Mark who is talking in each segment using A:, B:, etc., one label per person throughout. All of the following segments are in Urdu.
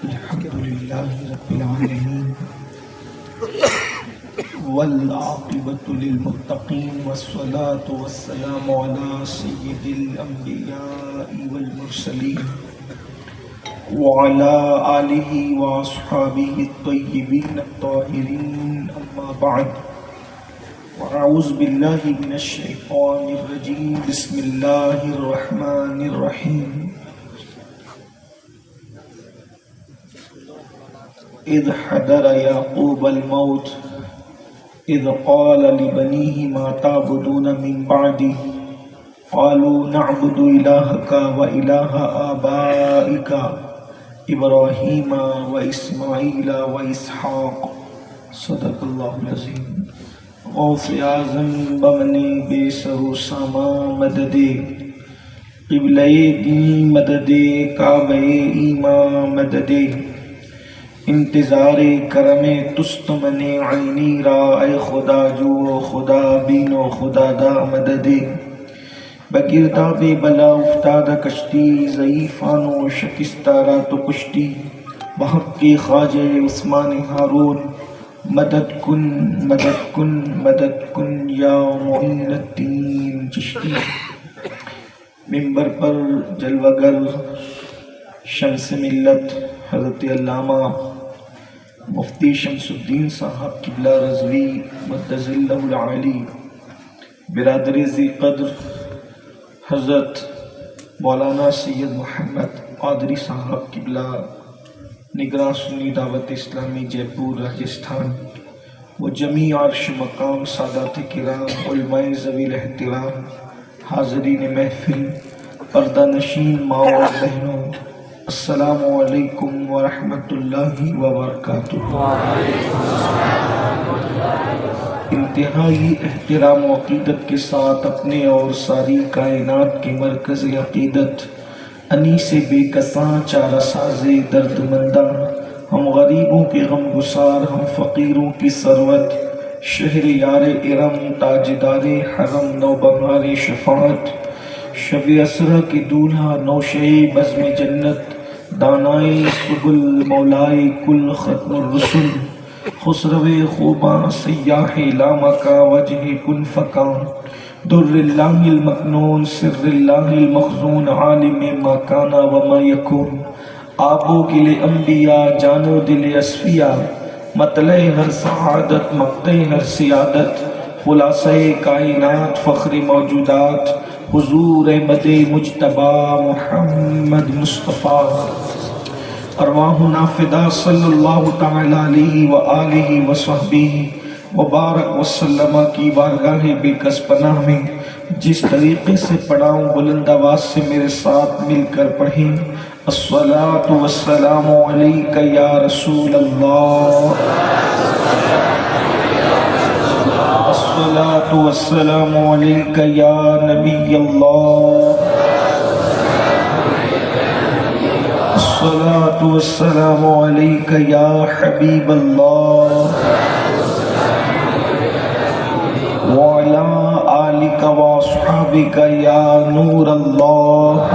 A: الحمد لله رب العالمين والعاقبة للمتقين والصلاة والسلام على سيد الأنبياء والمرسلين وعلى آله وأصحابه الطيبين الطاهرين أما بعد وأعوذ بالله من الشيطان الرجيم بسم الله الرحمن الرحيم إذ حضر يعقوب الموت إذ قال لبنيه ما تعبدون من بعدي قالوا نعبد إلهك وإله آبائك إبراهيم وإسماعيل وإسحاق صدق الله العظيم غوث اعظم بمنی بے سرو ساما مدد قبلہ دین مدد کعبہ ایمان مدد انتظار کرم تست من عینی را اے خدا جو خدا بین و خدا دا مدد بگرداب بلا افتاد کشتی ضعیفان و شکستہ را تو کشتی بحق کے خواجہ عثمان ہارون مدد کن مدد کن مدد کن یا معین الدین چشتی۔ ممبر پر جلوگر شمس ملت حضرت علامہ مفتی شمس الدین صاحب قبلہ رضوی مدظ اللہ العالی، برادر ذی قدر حضرت مولانا سید محمد قادری صاحب قبلہ نگراں سنی دعوت اسلامی جے پور راجستھان، و جمیع عرش مقام سادات کرام علماء ذوی الاحترام، حاضرین محفل، پردہ نشین ماں و بہنوں، السلام علیکم ورحمۃ اللہ وبرکاتہ۔ انتہائی احترام و عقیدت کے ساتھ اپنے اور ساری کائنات کے مرکز عقیدت انیس بے کساں چارہ ساز درد منداں، ہم غریبوں کے غم گسار، ہم فقیروں کی ثروت، شہر یار ارم تاجدار حرم نوبہار شفاعت، شب اسرا کے دولہا نوشے بزم جنت، دانائے سبل مولائے کل ختم الرسل، خسرو خوباں سیاح لامکا وجہ کن فکاں، در اللہ المکنون سر اللہ المخزون عالم ما کانا وما یکون، آبو گل انبیاء جانو دل اصفیاء، مطلع ہر سعادت مقطع ہر سیادت، خلاصہ کائنات فخر موجودات، حضور احمد مجتبی محمد مصطفیٰ، ارواحنا فدا صلی اللہ تعالی علیہ وآلہ وصحبہ وبارک وسلم کی بارگاہ بے کس پناہ میں جس طریقے سے پڑھاؤں بلند آواز سے میرے ساتھ مل کر پڑھیں۔ الصلاۃ والسلام علیک یا رسول اللہ، الصلاۃ والسلام علیک یا نبی اللہ، الصلاۃ والسلام علیک یا حبیب اللہ، وعلی آلک واصحابک یا نور اللہ،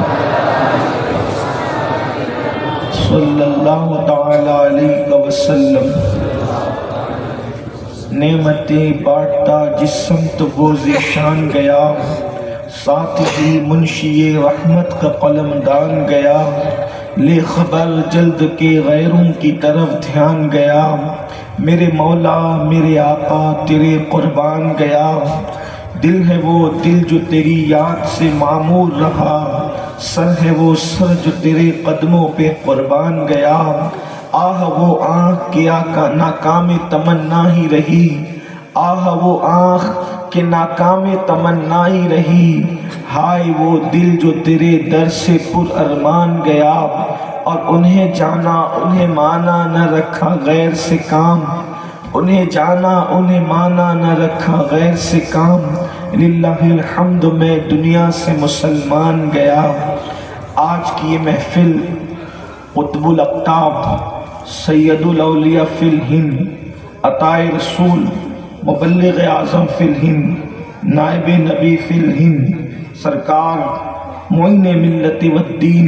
A: صلی اللہ تعالی علیہ وسلم۔ نعمتیں بانٹتا جس سمت وہ ذیشان گیا، ساتھ ہی منشی رحمت کا قلم دان گیا، لے خبر جلد کے غیروں کی طرف دھیان گیا، میرے مولا میرے آقا تیرے قربان گیا، دل ہے وہ دل جو تیری یاد سے معمور رہا، سر ہے وہ سر جو تیرے قدموں پہ قربان گیا، آہ وہ آنکھ کہ ناکام تمنا ہی رہی، آہ وہ آنکھ کہ ناکام تمنا ہی رہی، ہائے وہ دل جو تیرے در سے پر ارمان گیا، اور انہیں جانا انہیں مانا نہ رکھا غیر سے کام، انہیں جانا انہیں مانا نہ رکھا غیر سے کام، للہ الحمد میں دنیا سے مسلمان گیا۔ آج کی یہ محفل قطب الاقطاب سید الاولیاء فی الہند، عطائے رسول مبلغ اعظم فی الہند، نائب نبی فی الہند، سرکار معین ملت والدین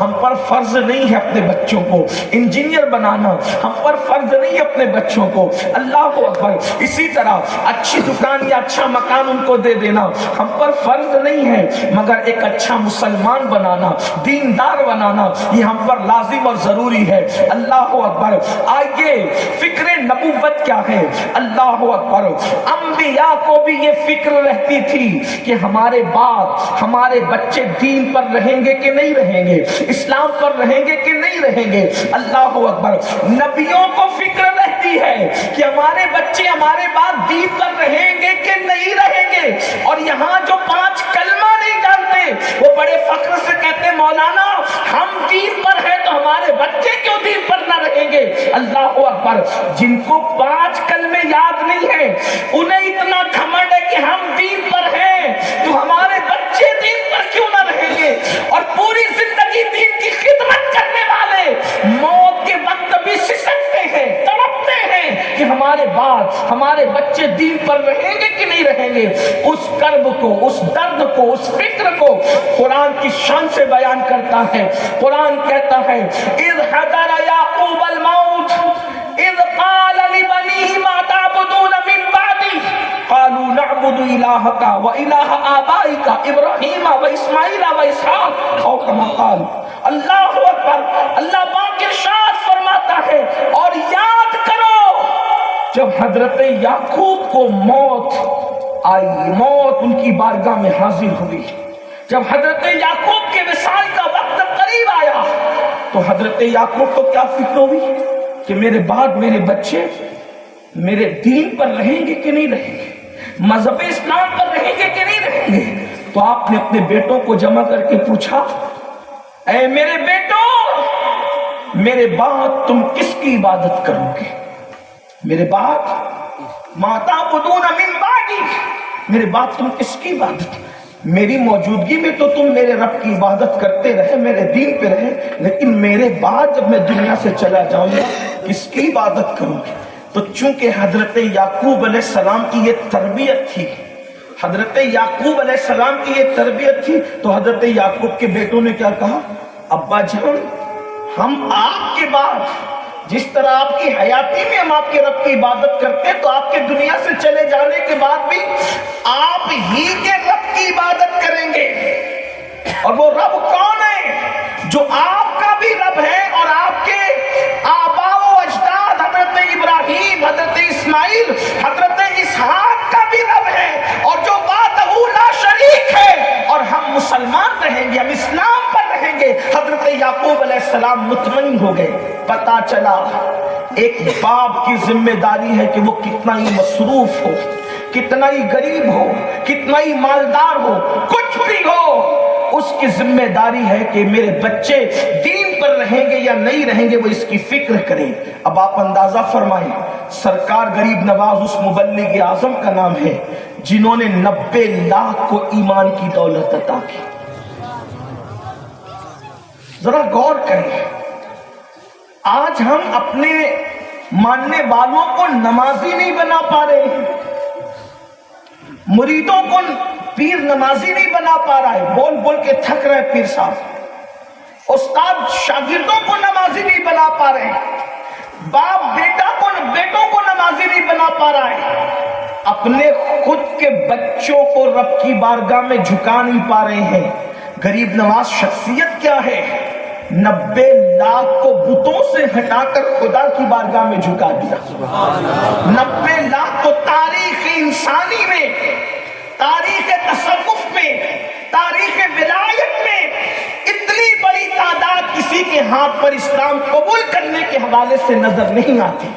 A: ہم پر فرض نہیں ہے، اپنے بچوں کو انجینئر بنانا ہم پر فرض نہیں ہے اپنے بچوں کو، اللہ اکبر، اسی طرح اچھی دکان یا اچھا مکان ان کو دے دینا ہم پر فرض نہیں ہے، مگر ایک اچھا مسلمان بنانا، دیندار بنانا یہ ہم پر لازم اور ضروری ہے۔ اللہ اکبر۔ آئیے فکر نبوت کیا ہے؟ اللہ اکبر۔ انبیاء کو بھی یہ فکر رہتی تھی کہ ہمارے بعد ہمارے بچے دین پر رہیں گے کہ نہیں رہیں گے، اسلام پر رہیں گے کہ نہیں رہیں گے۔ اللہ اکبر۔ نبیوں کو فکر رہتی ہے کہ ہمارے بچے ہمارے بعد دین پر رہیں گے کہ نہیں رہیں گے، اور یہاں جو 5 کلمہ نہیں جانتے وہ بڑے فخر سے کہتے مولانا ہم دین پر ہیں تو ہمارے بچے کیوں دین پر نہ رہیں گے۔ اللہ اکبر۔ جن کو 5 کلمے یاد نہیں ہیں انہیں اتنا گھمنڈ ہے کہ ہم دین پر ہیں تو ہمارے بچے دین پر کیوں نہ رہیں گے، اور پوری زندگی دین کی خدمت کرنے والے موت کے وقت بھی سسکتے ہیں، تڑپتے ہیں کہ ہمارے بعد ہمارے بچے دین پر رہیں گے کہ نہیں رہیں گے۔ اس کرب کو، اس درد کو، اس فکر کو قرآن کی شان سے بیان کرتا ہے۔ قرآن کہتا ہے اذ حضر یعقوب الموت اذ قال لبنیہ ما تعبدون من بعدی قالوا نعبد الہک و الہ آبائک ابراہیم و اسماعیل و اسحاق او کما قال۔ اللہ اکبر۔ اللہ پاک ارشاد فرماتا ہے اور یاد کرو جب حضرت یعقوب کو موت آئی، موت ان کی بارگاہ میں حاضر ہوئی، جب حضرت یعقوب کے وصال کا وقت قریب آیا تو حضرت یعقوب کو کیا فکر ہوئی کہ میرے بعد میرے بچے میرے دین پر رہیں گے کہ نہیں رہیں گے، مذہب اسلام پر رہیں گے کہ نہیں رہیں گے۔ تو آپ نے اپنے بیٹوں کو جمع کر کے پوچھا اے میرے بیٹوں، میرے بعد تم کس کی عبادت کرو گے؟ میرے بعد ما تعبدون من بعدی، میرے بعد تم کس کی عبادت؟ میری موجودگی میں تو تم میرے رب کی عبادت کرتے رہے، میرے دین پہ رہے، لیکن میرے بعد جب میں دنیا سے چلا جاؤں گا کس کی عبادت کروں گی؟ تو چونکہ حضرت یعقوب علیہ السلام کی یہ تربیت تھی، حضرت یعقوب علیہ السلام کی یہ تربیت تھی، تو حضرت یعقوب کے بیٹوں نے کیا کہا؟ ابا جان، ہم آپ کے بعد جس طرح آپ کی حیاتی میں ہم آپ کے رب کی عبادت کرتے تو آپ کے دنیا سے چلے جانے کے بعد بھی آپ ہی کے رب کی عبادت کریں گے۔ اور وہ رب کون ہے؟ جو آپ کا بھی رب ہے اور آپ کے آباء و اجداد حضرت ابراہیم، حضرت اسماعیل، حضرت اسحاق کا بھی رب ہے، اور جو وحدہ لا شریک ہے، اور ہم مسلمان رہیں گے، ہم اسلام پر رہیں گے۔ حضرت یعقوب علیہ السلام مطمئن ہو گئے۔ پتا چلا ایک باپ کی ذمہ داری ہے کہ وہ کتنا ہی مصروف ہو، کتنا ہی غریب ہو، کتنا ہی مالدار ہو، کچھ بھی ہو، اس کی ذمہ داری ہے کہ میرے بچے دین پر رہیں گے یا نہیں رہیں گے، وہ اس کی فکر کریں۔ اب آپ اندازہ فرمائیں، سرکار غریب نواز اس مبلغ اعظم کا نام ہے جنہوں نے 90 لاکھ کو ایمان کی دولت عطا کی۔ ذرا غور کریں، آج ہم اپنے ماننے والوں کو نمازی نہیں بنا پا رہے ہیں، مریدوں کو پیر نمازی نہیں بنا پا رہا ہے، بول بول کے تھک رہے پیر صاحب، استاد شاگردوں کو نمازی نہیں بنا پا رہے ہیں، باپ بیٹوں کو نمازی نہیں بنا پا رہا ہے، اپنے خود کے بچوں کو رب کی بارگاہ میں جھکا نہیں پا رہے ہیں۔ غریب نواز شخصیت کیا ہے؟ 90 لاکھ کو بتوں سے ہٹا کر خدا کی بارگاہ میں جھکا دیا۔ 90 لاکھ کو تاریخ انسانی میں، تاریخ تصوف میں، تاریخ ولایت میں اتنی بڑی تعداد کسی کے ہاتھ پر اسلام قبول کرنے کے حوالے سے نظر نہیں آتی۔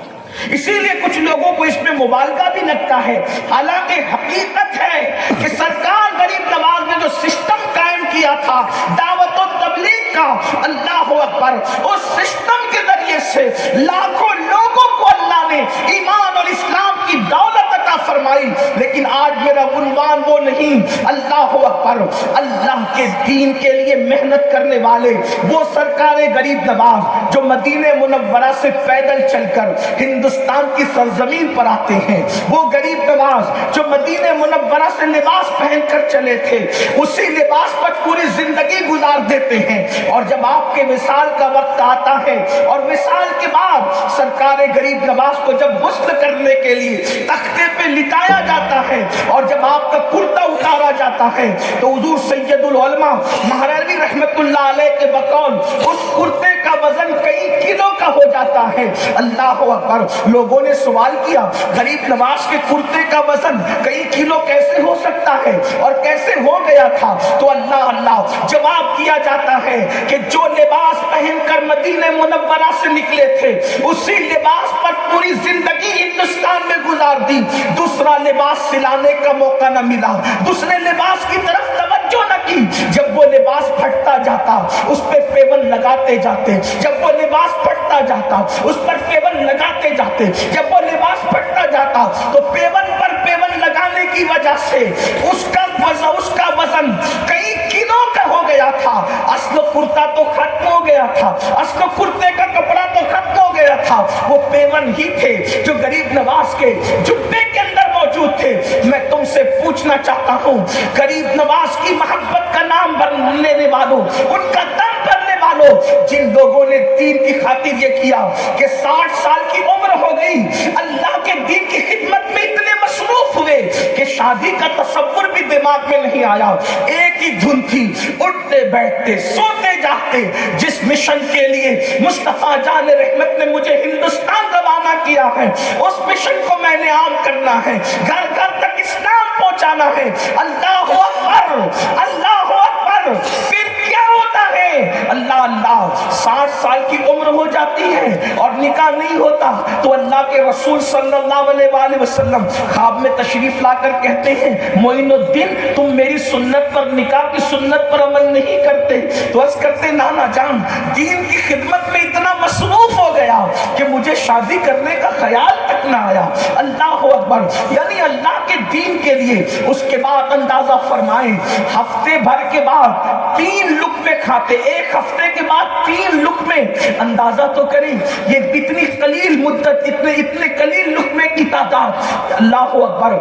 A: اسی لیے کچھ لوگوں کو اس میں مبالغہ بھی لگتا ہے، حالانکہ حقیقت ہے کہ سرکار غریب نواز نے جو سسٹم قائم کیا تھا دعوت و تبلیغ کا، اللہ اکبر، اس سسٹم کے ذریعے سے لاکھوں لوگوں کو اللہ نے ایمان اور اسلام کی دولت عطا فرمائی۔ فرمائی، لیکن آج میرا عنوان وہ نہیں۔ اللہ اکبر، اللہ کے دین کے لیے محنت کرنے والے وہ سرکار غریب نواز جو مدینہ منورہ سے پیدل چل کر ہندوستان کی سرزمین پر آتے ہیں، وہ غریب نواز جو مدینہ منورہ سے لباس پہن کر چلے تھے، اسی لباس پر پوری زندگی گزار دیتے ہیں، اور جب آپ کے وصال کا وقت آتا ہے اور وصال کے بعد سرکار غریب نواز کو جب غسل کرنے کے لیے تختے پہ لٹایا جاتا ہے اور جب آپ کا کرتا اتارا جاتا ہے تو حضور سید العلماء مہروی رحمت اللہ علیہ کے بقول اس کرتے کا وزن کئی کلو کا ہو جاتا ہے۔ اللہ اکبر، لوگوں نے سوال کیا غریب نواز کے کرتے کا وزن کئی کلو کیسے ہو سکتا ہے اور کیسے ہو گیا تھا؟ تو اللہ جواب دیا جاتا ہے کہ جو لباس پہن کر مدینہ منورہ سے نکلے تھے اسی لباس پر پوری زندگی ہندوستان میں گزار دی، دوسرا لباس سلانے کا موقع نہ ملا، دوسرے لباس کی طرف توجہ نہ کی۔ جب وہ لباس پھٹتا جاتا اس پہ پیون لگاتے جاتے، جب وہ لباس پھٹتا جاتا اس پر پیون لگاتے جاتے، جب وہ لباس پھٹتا جاتا تو پیون پر پیون لگانے کی وجہ سے اس کا وزن کئی کلو کا ہو گیا تھا۔ اصل کرتا تو ختم ہو گیا تھا، اصل کرتے کا کپڑا تو ختم ہو گیا تھا، وہ پیون ہی تھے جو غریب نواز کے جبے کے اندر موجود تھے۔ میں تم سے پوچھنا چاہتا ہوں، غریب نواز کی محبت کا نام لینے والوں، ان کا دم بھرنے والوں، جن لوگوں نے دین کی خاطر یہ کیا کہ 60 سال کی عمر ہو گئی، اللہ کے دین کی خدمت میں اتنے مصروف ہوئے کہ شادی کا تصور بھی دماغ میں نہیں آیا، ایک ہی دھن تھی، اٹھتے بیٹھتے سوتے جاگتے۔ جس مشن کے لیے مصطفیٰ جان رحمت نے مجھے ہندوستان روانہ کیا ہے اس مشن کو میں نے عام کرنا ہے، گھر گھر تک اسلام پہنچانا ہے۔ اللہ اکبر، اللہ اکبر۔ پھر کیا ہوتا ہے؟ اللہ 60 سال کی عمر ہو جاتی ہے اور نکاح نہیں ہوتا تو اللہ کے رسول صلی اللہ علیہ وآلہ وسلم خواب میں تشریف لا کر کہتے ہیں معین الدین تم میری سنت پر، نکاح کی سنت پر عمل نہیں کرتے؟ تو عرض کرتے نانا جان دین کی خدمت میں اتنا مصروف ہو گیا کہ مجھے شادی کرنے کا خیال تک نہ آیا۔ اللہ اکبر، یعنی اللہ کے دین کے لیے۔ اس کے بعد اندازہ فرمائیں ہفتے بھر کے بعد 3 لقمے کھاتے، ایک ہفتے کے بعد 3 لقمے، اندازہ تو کریں یہ اتنی قلیل مدت، اتنے قلیل لقمے کی تعداد۔ اللہ اکبر،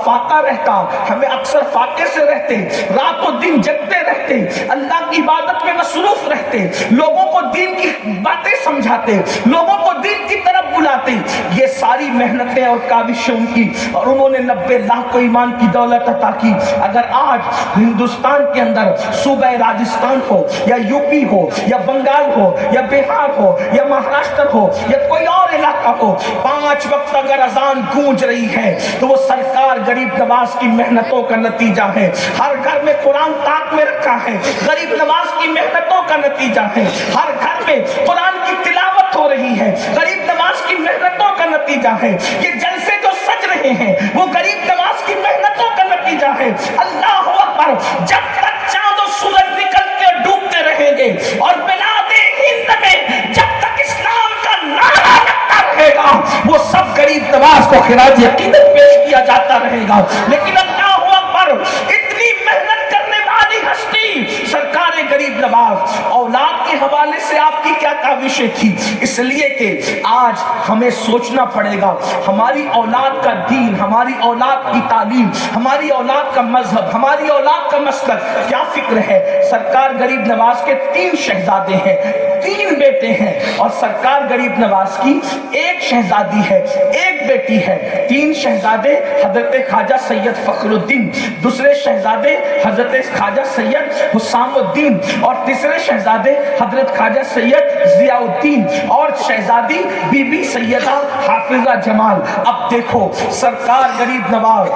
A: فاقہ رہتا، ہمیں اکثر فاقے سے رہتے، رات و دن جگتے رہتے، اللہ کی عبادت میں مصروف رہتے، لوگوں کو دین کی باتیں سمجھاتے، لوگوں کو دین کی طرف بلاتے، یہ ساری محنتیں اور کاوشیں ان کی، اور انہوں نے 90 لاکھ کو ایمان کی دولت عطا کی۔ اگر آج ہندوستان کے اندر صوبہ راجستھان ہو یا یو پی ہو یا بنگال ہو یا بہار ہو یا مہاراشٹر ہو یا کوئی اور علاقہ ہو، 5 وقت اگر اذان گونج رہی ہے تو وہ سرکار غریب نواز کی محنتوں کا نتیجہ ہے۔ ہر گھر میں قرآن طاق میں رکھا ہے، غریب نواز کی محنتوں کا نتیجہ ہے۔ ہر گھر میں قرآن کی تلاوت ہو رہی ہے، غریب نواز کی محنتوں کا نتیجہ ہے۔ یہ جلسے جو سج رہے ہیں وہ غریب نواز کی محنتوں کا نتیجہ ہے۔ اللہ اکبر، جب تک چاند و سورج نکل کے ڈوبتے رہیں گے اور بلاد ہند میں جب تک اسلام کا نعرہ لگتا رہے گا وہ سب غریب نواز کو خراج عقیدت پیش کیا جاتا رہے گا۔ لیکن اللہ اکبر، اتنی محنت کرنے والی ہستی سرکار غریب نواز، اولاد کے حوالے سے آپ کی کیا کاوشیں تھی؟ اس لیے کہ آج ہمیں سوچنا پڑے گا ہماری اولاد کا دین، ہماری اولاد کی تعلیم، ہماری اولاد کا مذہب، ہماری اولاد کا مسلک کیا فکر ہے۔ سرکار غریب نواز کے 3 شہزادے ہیں، 3 بیٹے ہیں، اور سرکار غریب نواز کی 1 شہزادی ہے، 1 بیٹی ہے۔ 3 شہزادے حضرت خواجہ سید فخر الدین، دوسرے شہزادے حضرت خواجہ سید حسام الدین، اور تیسرے شہزادے حضرت خواجہ سید ضیاء الدین، اور شہزادی بی بی سیدہ حافظہ جمال۔ اب دیکھو سرکار غریب نواز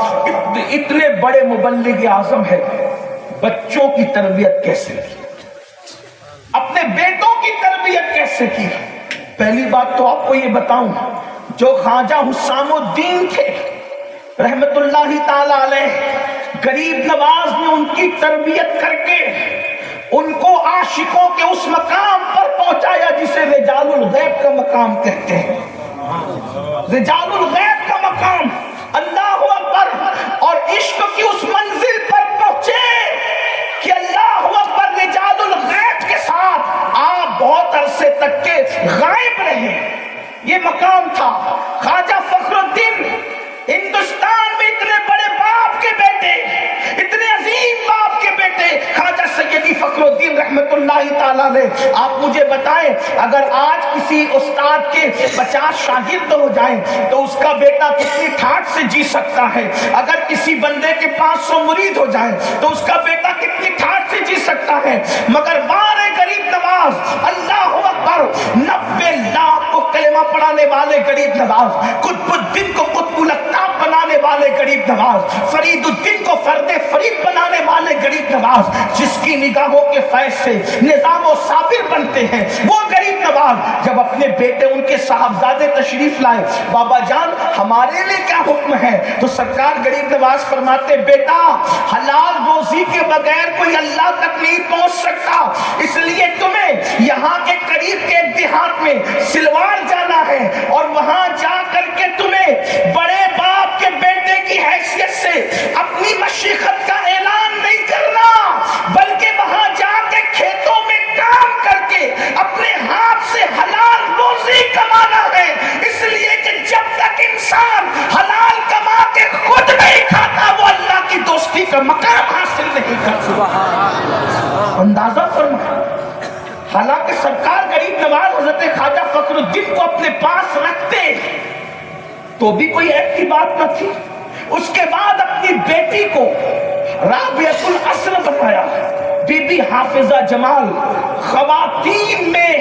A: اتنے بڑے مبلغ اعظم ہے، بچوں کی تربیت کیسے کی، اپنے بیٹوں کی تربیت کیسے کی؟ پہلی بات تو آپ کو یہ بتاؤں، جو خواجہ حسام الدین تھے رحمت اللہ تعالی علیہ، غریب نواز نے ان کی تربیت کر کے ان کو عاشقوں کے اس مقام پر پہنچایا جسے رجال الغیب کا مقام کہتے ہیں، رجال الغیب کا مقام۔ اللہ اکبر، عشق کی اس منزل پر پہنچے کہ اللہ اکبر رجال الغیب کے ساتھ آپ بہت عرصے تک کے غائب رہے. یہ مقام تھا. خواجہ فخر الدین ہندوستان میں اتنے بڑے باپ کے بیٹے, اتنے عظیم باپ کے بیٹے خواجہ سیدی فخر الدین رحمت اللہ تعالیٰ علیہ. آپ مجھے بتائیں, اگر آج کسی استاد کے 50 شاگرد ہو جائیں تو اس کا بیٹا کتنی ٹھاٹ سے جی سکتا ہے؟ اگر کسی بندے کے 500 مرید ہو جائیں تو اس کا بیٹا کتنی ٹھاٹ سے جی سکتا ہے؟ مگر بارے غریب نواز, اللہ اکبر, 90 لاکھ کو کلمہ پڑھانے والے غریب نواز, قطب الدین کو قطب الاقطاب بنانے والے غریب نواز, فرید الدین کو فرد فرید بنانے والے غریب نواز, جس کی نگاہوں کے فیض سے نظام و صابر بنتے ہیں, وہ غریب نواز جب اپنے بیٹے ان کے صاحبزادے تشریف لائے, بابا جان ہمارے لیے کیا حکم ہے؟ تو سرکار غریب نواز فرماتے, بیٹا حلال روزی کے بغیر کوئی اللہ تک نہیں پہنچ سکتا, اس لیے تمہیں یہاں کے قریب کے ایک دیہات میں سلوار جانا ہے, اور وہاں جا کر کے تمہیں بڑے باپ کے بیٹے کی حیثیت سے اپنی مشیخت کا اعلان نہیں کرنا, بلکہ وہاں جا کے کھیتوں میں کام کر کے اپنے ہاتھ سے حلال روزی کمانا ہے. اس لیے کہ جب تک انسان حلال کما کے خود نہیں کھاتا وہ اللہ کی دوستی کا مقام حاصل نہیں کر سکتا. اندازہ فرما. حالانکہ سرکار غریب نواز حضرت خواجہ فخر الدین کو اپنے پاس رکھتے تو بھی کوئی ایپ کی بات نہ تھی. اس کے بعد اپنی بیٹی کو رابعۃ الاصل بنایا, بی بی حافظہ جمال, خواتین میں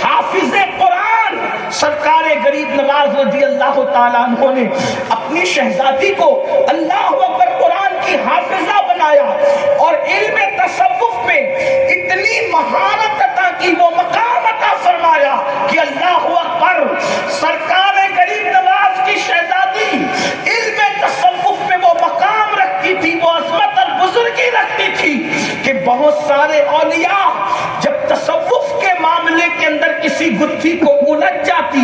A: حافظ قرآن. سرکار غریب نواز رضی اللہ تعالیٰ عنہ نے اپنی شہزادی کو اللہ اکبر قرآن کی حافظہ بنایا, اور علم تصوف میں اتنی مہارت عطا کی, وہ مقام عطا فرمایا کہ اللہ اکبر سرکار غریب نواز کی شہزادی علم تصوف میں وہ مقام رکھتی تھی, وہ عظمت اور بزرگی رکھتی تھی کہ بہت سارے اولیاء جب تصوف کے معاملے کے اندر کسی گتھی کو الجھ جاتی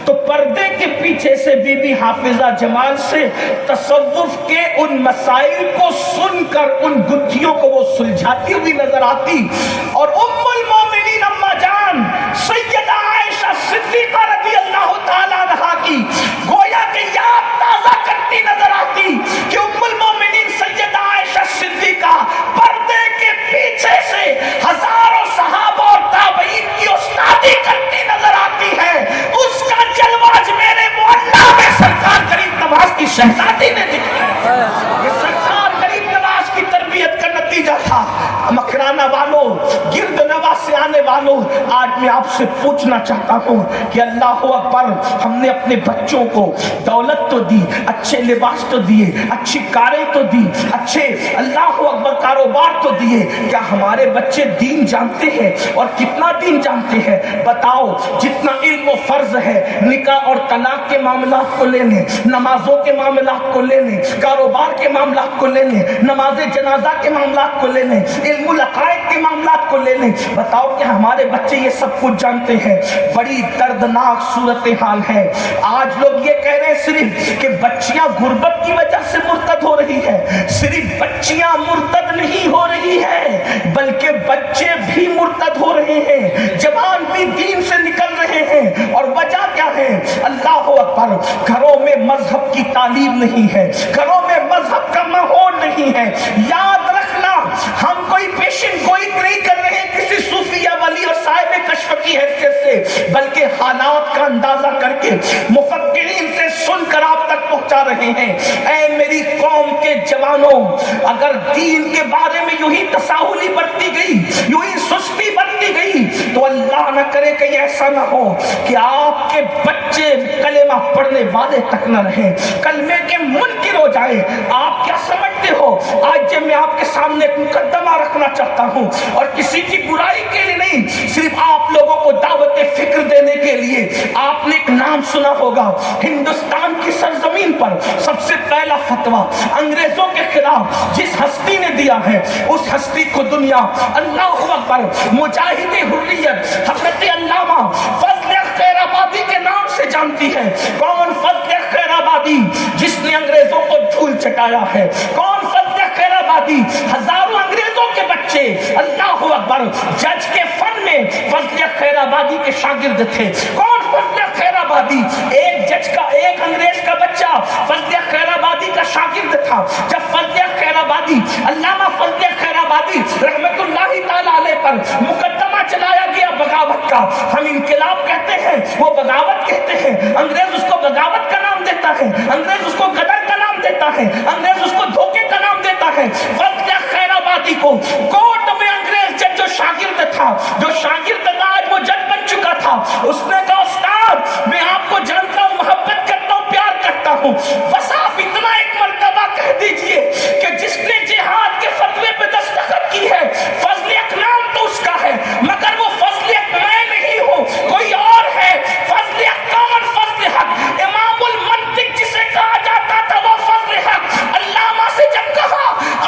A: تو پردے کے پیچھے سے بی بی حافظہ جمال سے تصوف کے ان مسائل کو سن کر ان گتھیوں کو وہ سلجھاتی ہوئی نظر آتی, اور ام المومنین اما جان سیدہ عائشہ صدیقہ رضی اللہ تعالیٰ عنہا کی گویا کہ یاد تازہ کرتی نظر آتی کہ ام المومنین سیدہ عائشہ صدیقہ پردے کے پیچھے سے ہزاروں صحابہ اور تابعین کی استادی کرتی نظر آتی ہے. اس کا جلوہ میرے محلہ میں سرکار غریب نواز کی شہزادی نے دکھایا. یہ سرکار غریب نواز کی تربیت کا نتیجہ تھا. مکرانہ والوں, گرد نواز سے آنے والوں, آج میں آپ سے پوچھنا چاہتا ہوں کہ اللہ اکبر, ہم نے اپنے بچوں کو دولت تو دی, اچھے لباس تو دیے, اچھی کاریں تو دی, اچھے اللہ اکبر کاروبار تو دیے, کیا ہمارے بچے دین جانتے ہیں اور کتنا دین جانتے ہیں؟ بتاؤ. جتنا علم و فرض ہے, نکاح اور طلاق کے معاملات کو لے لیں, نمازوں کے معاملات کو لے لیں, کاروبار کے معاملات کو لے لیں, نماز جنازہ کے معاملات کو لے لیں, علم العقائد کے معاملات کو لے لیں. بتاؤ کہ ہمارے بچے یہ سب کچھ جانتے ہیں؟ بڑی دردناک صورتحال ہے. آج لوگ یہ کہہ رہے ہیں صرف کہ بچیاں غربت کی وجہ سے مرتد ہو رہی ہے. صرف بچیاں مرتد نہیں ہو رہی ہے بلکہ بچے بھی مرتد ہو رہے ہیں, جوان بھی دین سے نکل رہے ہیں. اور وجہ کیا ہے؟ اللہ اکبر, گھروں میں مذہب کی تعلیم نہیں ہے, گھروں میں مذہب کا ماحول نہیں ہے. یاد رکھنا, ہم کوئی پیشن گوئی نہیں کر رہے ہیں کسی صوفیہ ولی اور صاحب کشف کی حیثیت سے, بلکہ حالات کا اندازہ کر کے مفکرین سے سن کر آپ تک پہنچا رہے ہیں. اے میری قوم کے جوانوں, اگر دین کے بارے میں یوں ہی تساہلی برتی گئی, یوں ہی سستی برتی گئی, تو اللہ نہ کرے کہ ایسا نہ ہو کہ آپ کے بچے کلمہ پڑھنے والے تک نہ رہیں, کلمے کے منکر ہو جائیں. آپ کیا سمجھتے ہو؟ آج جب میں آپ کے سامنے ایک مقدمہ رکھنا چاہتا ہوں, اور کسی کی برائی کے لیے نہیں, صرف آپ لوگوں کو دعوت فکر دینے کے لیے. آپ نے ایک نام سنا ہوگا, ہندوستان کی سرزمین پر سب سے پہلا فتویٰ انگریزوں کے خلاف جس ہستی نے دیا ہے, اس ہستی کو دنیا اللہ اکبر مجاہد حریت حضرت علامہ فضل خیر آبادی کے نام سے جانتی ہے. کون فضل خیرآبادی جس نے انگریزوں کو دھول چٹایا ہے؟ کون فضل خیرآبادی؟ ہزاروں انگریزوں کے بچے، اللہ اکبر، جج کے فن میں فضل خیرآبادی کے شاگرد تھے۔ کون فضل خیرآبادی؟ ایک جج کا، ایک انگریز کا بچہ فضل خیرآبادی کا شاگرد تھا۔ جب فضل خیرآبادی، علامہ فضل خیرآبادی رحمت اللہ تعالی علیہ پر مقدمہ چلایا گیا بغاوت کا، ہم انقلاب کہتے ہیں، وہ بغاوت کہتے ہیں، انگریز اس کو بغاوت کا نام دیتا ہے، انگریز اس کو غدر کا نام دیتا ہے، انگریز اس کو دھوکے کا نام دیتا ہے۔ فضل خیرآبادی کو کورٹ میں انگریز جج جو شاگرد تھا، جو شاگرد تھا آج وہ جج بن چکا تھا، اس نے کہا استاد میں آپ کو جانتا ہوں، محبت کرتا ہوں، پیار کرتا ہوں، بس آپ اتنا ایک مرتبہ کہہ دیجئے کہ جس نے جہاد کے فتوے پہ دستخط کی ہے فضل حق نام تو اس کا ہے، مگر وہ فضل حق میں نہیں ہوں، کوئی اور ہے۔ فضل حق کون؟ فضل حق امام المنطق جسے کہا جاتا تھا وہ فضل حق۔ علامہ سے جب کہا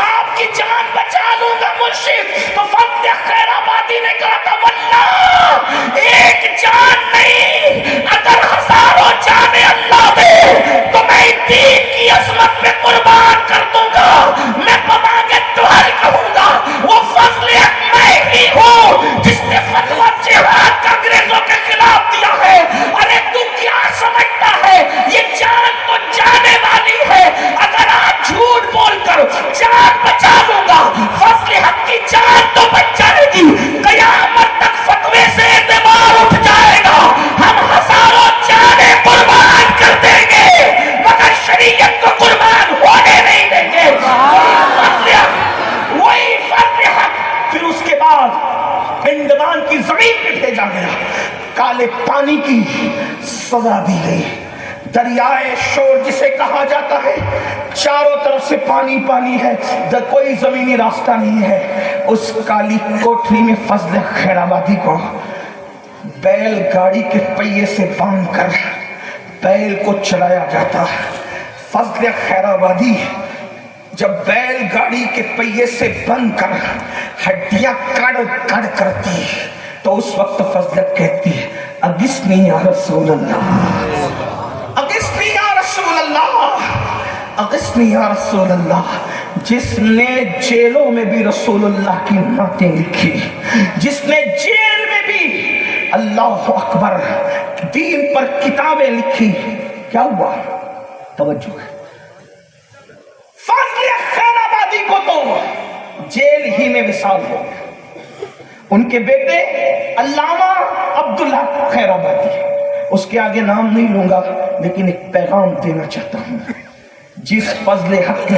A: آپ کی جان بچا لوں گا مرشد، تو فضل خیرآبادی نے کہا تھا واللہ ایک جان نہیں، اگر ہزاروں جانیں اللہ دے تو میں دین کی عظمت میں قربان کر دوں گا، میں پمانگے توہل کہوں گا۔ وہ فضل حق میں ہی ہوں جس نے فتویٰ جہاد کا انگریزوں کے خلاف دیا ہے۔ ارے تو کیا سمجھتا ہے یہ جان تو جانے والی ہے، اگر آج جھوٹ بول کر جان بچا لوں گا فضل حق کی جان تو بچ جائے گی، قیامت تک فتوے سے اعتبار اٹھ جائے گا، ہم ہزاروں جانیں قربان کر دیں گے مگر شریعت کو قربان ہونے نہیں دیں گے۔ وہی فضل حق۔ پھر اس کے بعد انڈمان کی زمین پہ بھیجا گیا، کالے پانی کی سزا دی گئی، دریائے شور جسے کہا جاتا ہے، چاروں طرف سے پانی پانی ہے، کوئی زمینی راستہ نہیں ہے۔ اس کالی کوٹری میں فضل خیرآبادی کو بیل گاڑی کے پہیے سے باندھ کر بیل کو چلایا جاتا۔ فضل خیرآبادی جب بیل گاڑی کے پہیے سے بند کر ہڈیاں کڑ کڑ کرتی تو اس وقت فضل کہتی ہے اغثنی یا رسول اللہ، اغثنی یا رسول اللہ، اغثنی یا رسول اللہ۔ جس نے جیلوں میں بھی رسول اللہ کی نعتیں لکھی، جس نے جیل میں بھی اللہ اکبر دین پر کتابیں لکھی، کیا ہوا؟ توجہ ہے، فضل خیرآبادی کو تو جیل ہی میں وصال ہو گیا۔ ان کے بیٹے علامہ عبداللہ خیرآبادی، اس کے آگے نام نہیں لوں گا لیکن ایک پیغام دینا چاہتا ہوں۔ جس فضل حق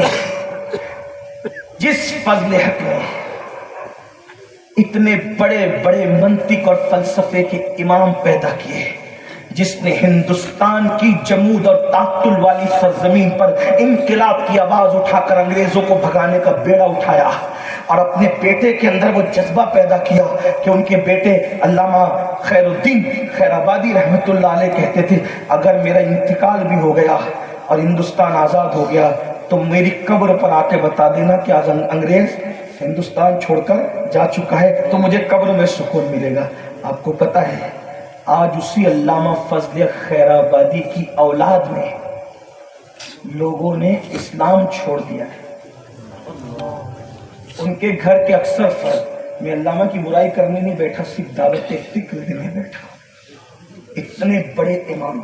A: نے اتنے بڑے بڑے منطق اور فلسفے کے امام پیدا کیے، جس نے ہندوستان کی جمود اور تعطل والی سرزمین پر انقلاب کی آواز اٹھا کر انگریزوں کو بھگانے کا بیڑا اٹھایا، اور اپنے بیٹے کے اندر وہ جذبہ پیدا کیا کہ ان کے بیٹے علامہ خیر الدین خیرآبادی رحمت اللہ علیہ کہتے تھے اگر میرا انتقال بھی ہو گیا اور ہندوستان آزاد ہو گیا تو میری قبر پر آ کے بتا دینا کہ آج انگریز ہندوستان چھوڑ کر جا چکا ہے تو مجھے قبر میں سکون ملے گا۔ آپ کو پتا ہے آج اسی علامہ فضل خیرآبادی کی اولاد میں لوگوں نے اسلام چھوڑ دیا ہے۔ ان کے گھر کے اکثر فرد، میں علامہ کی برائی کرنے نہیں بیٹھا، صرف دعوت فکر دینے بیٹھا، اتنے بڑے امام،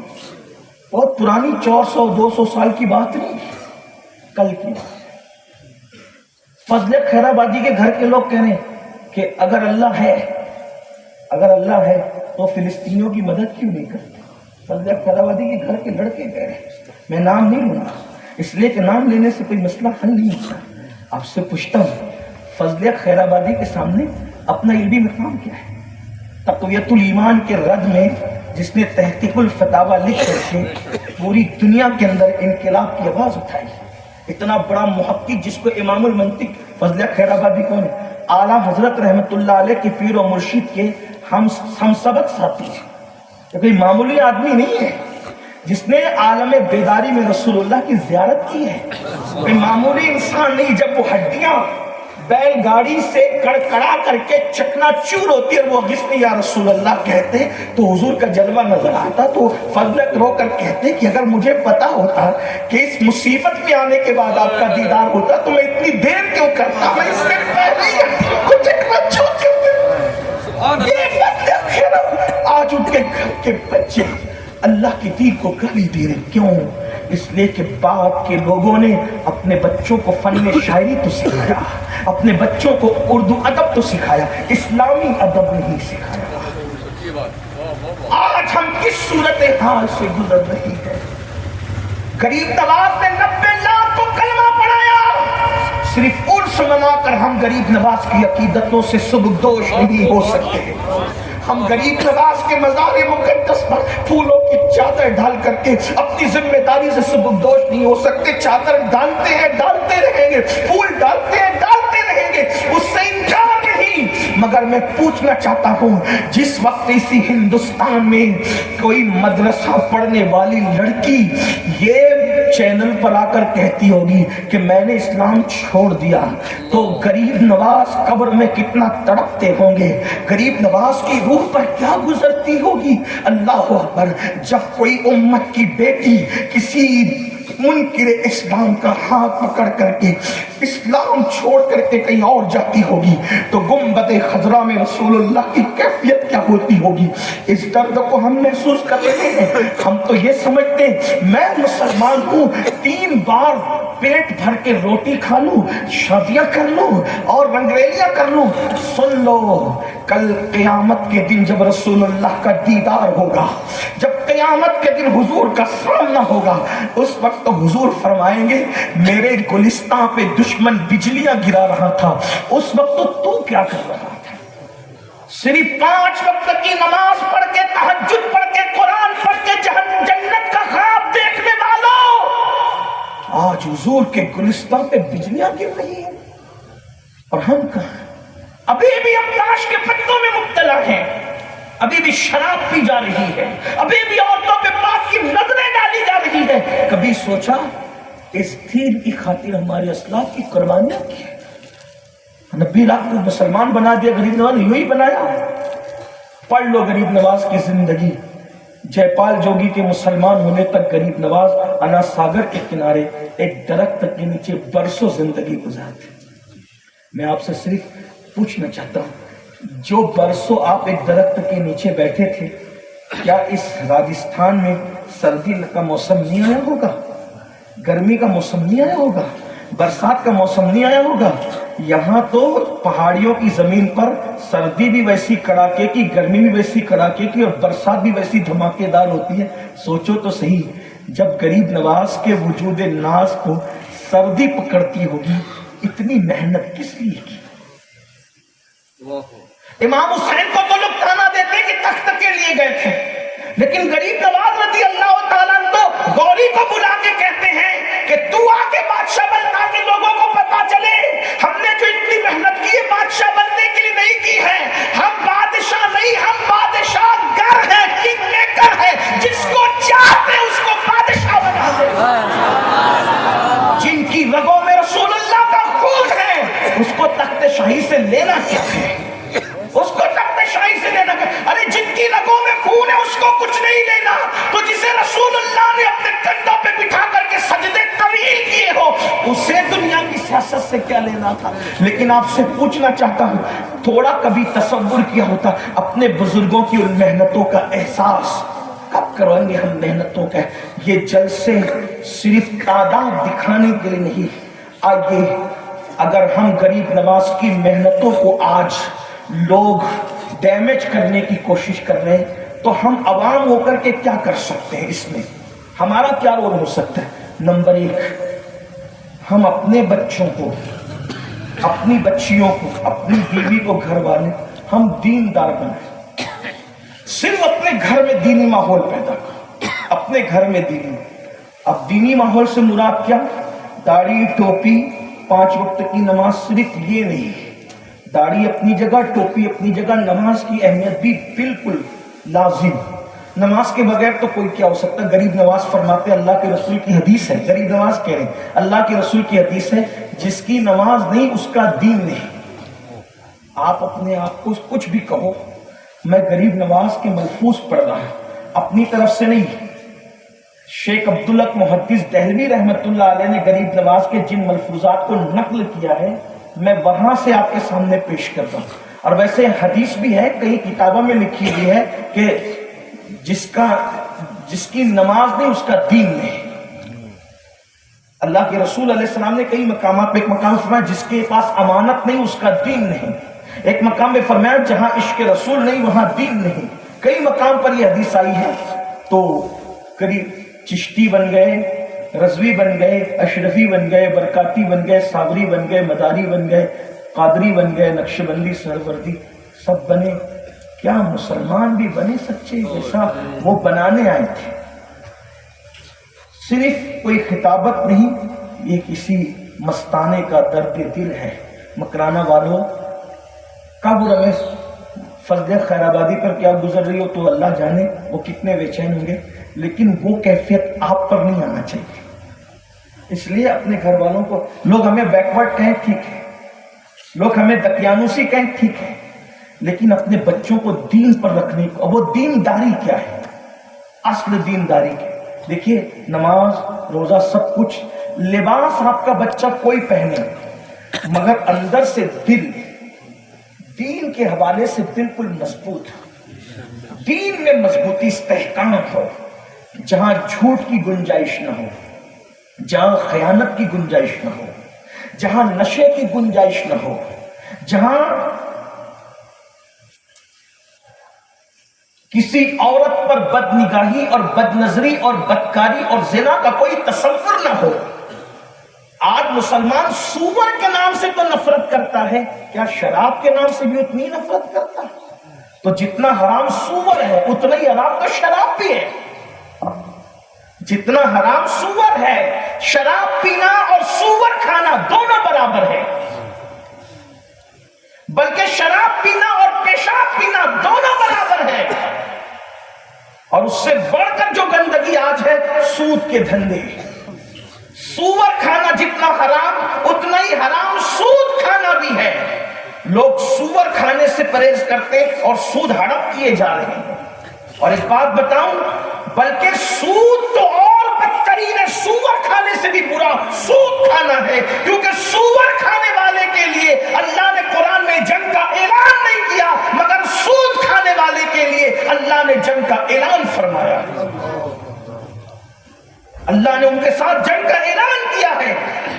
A: بہت پرانی 400-200 سال کی بات نہیں، کل کی بات۔ فضل خیرآبادی کے گھر کے لوگ کہہ رہے ہیں کہ اگر اللہ ہے تو فلسطینیوں کی مدد کیوں نہیں کرتے؟ فضل خیرآبادی کے گھر کے لڑکے کہہ رہے ہیں، میں نام نہیں لوں گا اس لیے کہ نام لینے سے کوئی مسئلہ حل نہیں ہوتا۔ آپ سے پوچھتا ہوں فضل خیرآبادی کے سامنے اپنا علمی مقام کیا ہے؟ تقویت الایمان کے رد میں جس نے تحقیق الفتاوی لکھ کر کے پوری دنیا کے اندر انقلاب کی آواز اٹھائی، اتنا بڑا محقق جس کو امام المنطق فضل خیرآبادی کون ہے؟ اعلیٰ حضرت رحمت اللہ علیہ کی پیر و مرشد کے ہم سبق ساتھی ہیں، کوئی معمولی آدمی نہیں ہے، جس نے عالم بیداری میں رسول اللہ کی زیارت کی ہے، کوئی معمولی انسان نہیں۔ جب وہ ہڈیاں بیل گاڑی سے کڑکڑا کر کے چکنا چور ہوتی ہے، وہ غصے یا رسول اللہ کہتے تو حضور کا جلوہ نظر آتا، تو فضلت رو کر کہتے کہ اگر مجھے پتا ہوتا کہ اس مصیبت میں آنے کے بعد آپ کا دیدار ہوتا تو میں اتنی دیر کیوں کرتا، میں اس سے پہلے ہی کو چکنا چور کرتا۔ یہ فضلت خیرم آج ان کے گھر کے بچے اللہ کے دین کو گالی دے رہے، کیوں؟ اس لیے کہ بعد کے لوگوں نے اپنے بچوں کو فن شاعری تو سکھایا، اپنے بچوں کو اردو ادب تو سکھایا، اسلامی ادب نہیں سکھایا۔ آج ہم کس صورتحال سے گزر رہی ہے؟ غریب نواز نے 90 لاکھ کو کلمہ پڑھایا، صرف عرس منا کر ہم غریب نواز کی عقیدتوں سے سبکدوش نہیں ہو سکتے۔ ہم غریب نواز کے مزار مقدس پر پھولوں کی چادر ڈال کر کے اپنی ذمہ داری سے سبکدوش نہیں ہو سکتے۔ چادر ڈالتے ہیں، ڈالتے رہیں گے، پھول ڈالتے ہیں، ڈالتے رہیں گے، اس سے انکار نہیں۔ مگر میں پوچھنا چاہتا ہوں، جس وقت اسی ہندوستان میں کوئی مدرسہ پڑھنے والی لڑکی یہ چینل پر آ کر کہتی ہوگی کہ میں نے اسلام چھوڑ دیا، تو غریب نواز قبر میں کتنا تڑپتے ہوں گے، غریب نواز کی روح پر کیا گزرتی ہوگی۔ اللہ اکبر، جب کوئی امت کی بیٹی کسی منکر اسلام کا ہاتھ پکڑ کر کے اسلام چھوڑ کر کے کہیں اور جاتی ہوگی تو گنبد خضرا میں رسول اللہ کی کیفیت کیا ہوتی ہوگی۔ اس درد کو ہم محسوس کر رہے ہیں۔ ہم تو یہ سمجھتے ہیں میں مسلمان ہوں، 3 بار پیٹ بھر کے روٹی کھا لوں، شادیاں کر لوں اور رنگریلیاں کر لوں۔ سن لو، کل قیامت کے دن جب رسول اللہ کا دیدار ہوگا، جب قیامت کے دن حضور کا سامنا ہوگا، اس وقت تو حضور فرمائیں گے میرے گلستان پہ دشمن بجلیاں گرا رہا تھا، اس وقت تو کیا کر رہا تھا؟ صرف 5 وقت کی نماز پڑھ کے، تہجد پڑھ کے، قرآن پڑھ کے جنت کا خواب دیکھنے والوں، آج حضور کے گلستان پہ بجلیاں گر رہی ہیں اور ہم کہاں؟ ابھی بھی ہم تاش کے پتوں میں مبتلا ہیں، ابھی بھی شراب پی جا رہی ہے، ابھی بھی عورتوں پہ پاک کی نظریں ڈالی جا رہی ہے۔ کبھی سوچا اس دین کی خاطر ہمارے اسلاف کی قربانیاں کی ہے؟ 90 لاکھ کو مسلمان بنا دیا غریب نواز نے، یوں ہی بنایا؟ پڑھ لو غریب نواز کی زندگی، جے پال جوگی کے مسلمان ہونے تک غریب نواز انا ساگر کے کنارے ایک درخت کے نیچے برسوں زندگی گزارتے۔ میں آپ سے صرف پوچھنا چاہتا ہوں، جو برسوں آپ ایک درخت کے نیچے بیٹھے تھے، کیا اس راجستھان میں سردی کا موسم نہیں آیا ہوگا؟ گرمی کا موسم نہیں آیا ہوگا؟ برسات کا موسم نہیں آیا ہوگا؟ یہاں تو پہاڑیوں کی زمین پر سردی بھی ویسی کڑاکے کی، گرمی بھی ویسی کڑاکے کی اور برسات بھی ویسی دھماکے دار ہوتی ہے۔ سوچو تو صحیح، جب غریب نواز کے وجود ناز کو سردی پکڑتی ہوگی، اتنی محنت کس لیے کی؟ امام حسین کو تو لوگ تانا دیتے کہ تخت کے لیے گئے تھے، لیکن غریب نواز رضی اللہ تعالیٰ عنہ تو غوری کو بلا کے کہتے ہیں کہ تو آ کے بادشاہ بن، تاکہ لوگوں کو پتا چلے ہم نے جو اتنی محنت کی ہے بادشاہ بننے کے لیے نہیں کی ہے، ہم بادشاہ نہیں، ہم بادشاہ گر ہیں، کنگ میکر ہے، جس کو چاہتے اس کو بادشاہ بنا دے۔ جن کی رگوں میں رسول اللہ کا خون ہے اس کو تخت شاہی سے لینا کیا ہے؟ اس کو تخت شاہی سے لینا کیا؟ ارے جن کی رگوں میں خون ہے اس کو کچھ نہیں لینا، تو جسے رسول اللہ نے اپنے کندھوں پہ بٹھا کر کے سجدے طویل کیے ہو اسے دنیا کی سیاست سے کیا لینا تھا؟ لیکن آپ سے پوچھنا چاہتا ہوں، تھوڑا کبھی تصور کیا ہوتا اپنے بزرگوں کی ان محنتوں کا احساس؟ کب کروائیں گے ہم محنتوں کا؟ یہ جلسے صرف تعداد دکھانے کے لیے نہیں۔ آئیے، اگر ہم غریب نواز کی محنتوں کو آج لوگ ڈیمیج کرنے کی کوشش کر رہے ہیں تو ہم عوام ہو کر کے کیا کر سکتے ہیں؟ اس میں ہمارا کیا رول ہو سکتا ہے؟ نمبر 1، ہم اپنے بچوں کو، اپنی بچیوں کو، اپنی بیوی کو، گھر والے، ہم دیندار بنائیں، صرف اپنے گھر میں دینی ماحول پیدا کریں، اپنے گھر میں دینی۔ اب دینی ماحول سے مراد کیا؟ داڑھی، ٹوپی، 5 وقت کی نماز، صرف یہ نہیں، داڑھی اپنی جگہ، ٹوپی اپنی جگہ، نماز کی اہمیت بھی بالکل لازم۔ نماز کے بغیر تو کوئی کیا ہو سکتا؟ غریب نواز فرماتے، اللہ کے رسول کی حدیث ہے، غریب نواز کہہ رہے ہیں، اللہ کے رسول کی حدیث ہے، جس کی نماز نہیں اس کا دین نہیں. آپ اپنے آپ کو کچھ بھی کہو، میں غریب نواز کے ملفوظ پڑھ رہا ہوں، اپنی طرف سے نہیں. شیخ عبدالحق محدث دہلوی رحمت اللہ علیہ نے غریب نواز کے جن ملفوظات کو نقل کیا ہے میں وہاں سے آپ کے سامنے پیش کرتا ہوں. اور ویسے حدیث بھی ہے، کئی کتابوں میں لکھی ہوئی ہے کہ جس کی نماز نہیں اس کا دین نہیں. اللہ کے رسول علیہ السلام نے کئی مقامات پہ، ایک مقام فرمایا جس کے پاس امانت نہیں اس کا دین نہیں. ایک مقام میں فرمایا جہاں عشق رسول نہیں وہاں دین نہیں. کئی مقام پر یہ حدیث آئی ہے. تو قریب چشتی بن گئے، رضوی بن گئے، اشرفی بن گئے، برکاتی بن گئے، صابری بن گئے، مداری بن گئے، قادری بن گئے، نقشبندی، سہروردی سب بنے. کیا مسلمان بھی بنے سچے جیسا وہ بنانے آئے تھے؟ صرف کوئی خطابت نہیں، یہ کسی مستانے کا درد دل ہے. مکرانہ والوں کب رمیش فرد خیر آبادی پر کیا گزر رہی ہو تو اللہ جانے وہ کتنے بے چین ہوں گے، لیکن وہ کیفیت آپ پر نہیں آنا چاہیے. اس لیے اپنے گھر والوں کو، لوگ ہمیں بیکورڈ کہیں ٹھیک ہے، لوگ ہمیں دقیانوسی کہیں ٹھیک ہے، لیکن اپنے بچوں کو دین پر رکھنے کو، وہ دینداری کیا ہے، اصل دینداری کیا. دیکھیے نماز روزہ سب کچھ، لباس آپ کا بچہ کوئی پہنے مگر اندر سے دل دین کے حوالے سے بالکل مضبوط، دین میں مضبوطی استحکام ہو، جہاں جھوٹ کی گنجائش نہ ہو، جہاں خیانت کی گنجائش نہ ہو، جہاں نشے کی گنجائش نہ ہو، جہاں کسی عورت پر بد نگاہی اور بد نظری اور بدکاری اور زنا کا کوئی تصور نہ ہو. آج مسلمان سور کے نام سے تو نفرت کرتا ہے، کیا شراب کے نام سے بھی اتنی نفرت کرتا ہے؟ تو جتنا حرام سور ہے اتنا ہی حرام تو شراب بھی ہے. جتنا حرام سور ہے، شراب پینا اور سور کھانا دونوں برابر ہے. بلکہ شراب پینا اور پیشاب پینا دونوں برابر ہے. اور اس سے بڑھ کر جو گندگی آج ہے سود کے دھندے. سور کھانا جتنا حرام اتنا ہی حرام سود کھانا بھی ہے. لوگ سور کھانے سے پرہیز کرتے اور سود ہڑپ کیے جا رہے ہیں. اور ایک بات بتاؤں، بلکہ سود تو اور بدترین ہے، سور کھانے سے بھی برا سود کھانا ہے. کیونکہ سور کھانے والے کے لیے اللہ نے قرآن میں جنگ کا اعلان نہیں کیا، مگر سود کھانے والے کے لیے اللہ نے جنگ کا اعلان فرمایا. اللہ نے ان کے ساتھ جنگ کا اعلان کیا ہے.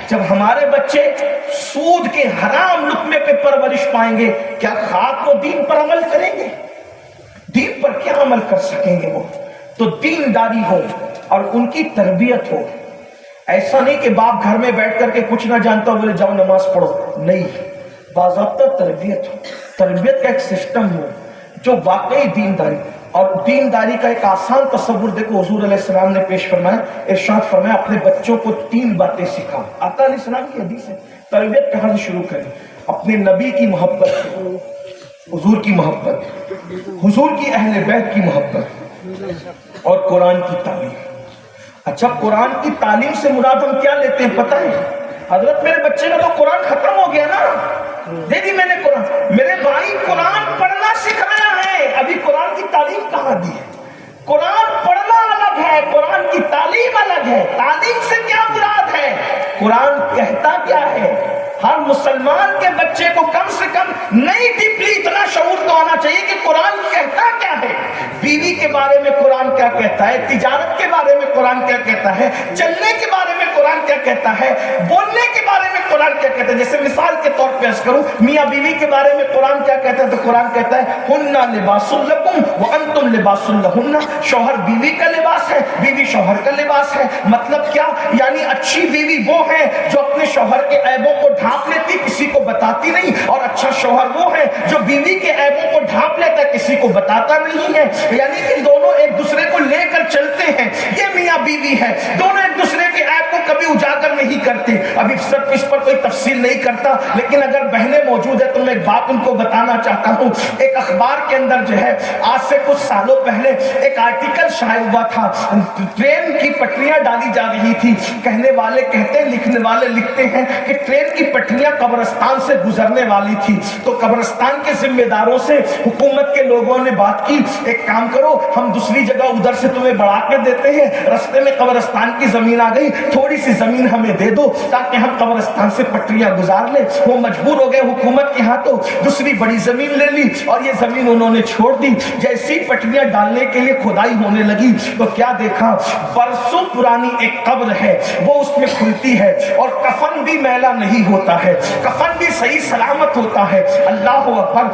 A: جب ہمارے بچے سود کے حرام لقمے پہ پرورش پائیں گے، کیا خاک و دین پر عمل کریں گے؟ دین پر کیا عمل کر سکیں گے وہ؟ تو دینداری ہو اور ان کی تربیت ہو. ایسا نہیں کہ باپ گھر میں بیٹھ کر کے کچھ نہ جانتا ہو بولے جاؤ نماز پڑھو، نہیں، باضابطہ تربیت ہو. تربیت کا ایک سسٹم ہو جو واقعی دینداری. اور دینداری کا ایک آسان تصور دیکھو حضور علیہ السلام نے پیش فرمایا، ارشاد فرمایا اپنے بچوں کو 3 باتیں سکھاؤ. آقا علیہ السلام کی حدیث ہے. تربیت کہاں سے شروع کریں؟ اپنے نبی کی محبت، حضور کی محبت، حضور کی اہل بیت کی محبت اور قرآن کی تعلیم. اچھا قرآن کی تعلیم سے مراد ہم کیا لیتے ہیں پتہ ہے؟ حضرت میرے بچے کا تو قرآن ختم ہو گیا نا، دے دی میں نے قرآن. میرے بھائی قرآن پڑھنا سکھایا ہے، ابھی قرآن کی تعلیم کہاں دی ہے؟ قرآن پڑھنا الگ ہے، قرآن کی تعلیم الگ ہے. تعلیم سے کیا مراد ہے؟ قرآن کہتا کیا ہے؟ ہر مسلمان کے بچے کو کم سے کم نئی ڈیپلی اتنا شعور تو آنا چاہیے کہ قرآن کہتا کیا ہے. بیوی کے بارے میں قرآن کیا کہتا ہے، تجارت کے بارے میں قرآن کیا کہتا ہے، چلنے کے بارے میں قرآن کیا کہتا ہے، بولنے کے بارے میں قرآن کیا کہتا ہے. جیسے مثال کے طور پہ عرض کروں، میاں بیوی کے بارے میں قرآن کیا کہتا ہے؟ تو قرآن کہتا ہے ہن لباس لکم وانتم لباس لہن. شوہر بیوی کا لباس ہے، بیوی شوہر کا لباس ہے. مطلب کیا؟ یعنی اچھی بیوی وہ ہے جو اپنے شوہر کے عیبوں کو ڈھانپ لیتی، کسی کو بتاتی نہیں، اور اچھا شوہر وہ ہے جو بیوی کے عیبوں کو ڈھانپ لیتا ہے، کسی کو بتاتا نہیں ہے. یعنی کہ دونوں ایک دوسرے کو لے کر چلتے ہیں، یہ میاں بیوی ہے. دونوں ایک دوسرے کے عیب کو کبھی اجاگر نہیں کرتے. ابھی صرف اس پر کوئی تفصیل نہیں کرتا, لیکن اگر بہنیں موجود ہیں تو میں ایک بات ان کو بتانا چاہتا ہوں. ایک اخبار کے اندر جو ہے آج سے کچھ سالوں پہلے ایک آرٹیکل شائع ہوا تھا. ٹرین کی پٹریاں ڈالی جا رہی تھی. کہنے والے کہتے ہیں, لکھنے والے لکھتے ہیں کہ ٹرین کی پٹریاں قبرستان سے گزرنے والی تھی. تو قبرستان کے ذمہ داروں سے حکومت کے لوگوں نے بات کی, ایک کام کرو, ہم دوسری جگہ ادھر سے تمہیں بڑھا کے دیتے ہیں, رستے میں قبرستان کی زمین آ گئی, تھوڑی سی زمین ہمیں دے دو تاکہ ہم قبرستان سے پٹریاں گزار لیں. وہ مجبور ہو گئے حکومت کے ہاتھوں, دوسری بڑی زمین لے لی اور یہ زمین انہوں نے چھوڑ دی. جیسی پٹریاں ڈالنے کے لیے کھدائی ہونے لگی تو کیا دیکھا, برسوں پرانی ایک قبر ہے, وہ اس میں کھلتی ہے اور کفن بھی میلا نہیں ہوتا ہے, کفن بھی صحیح سلامت ہوتا ہے. اللہ اکبر.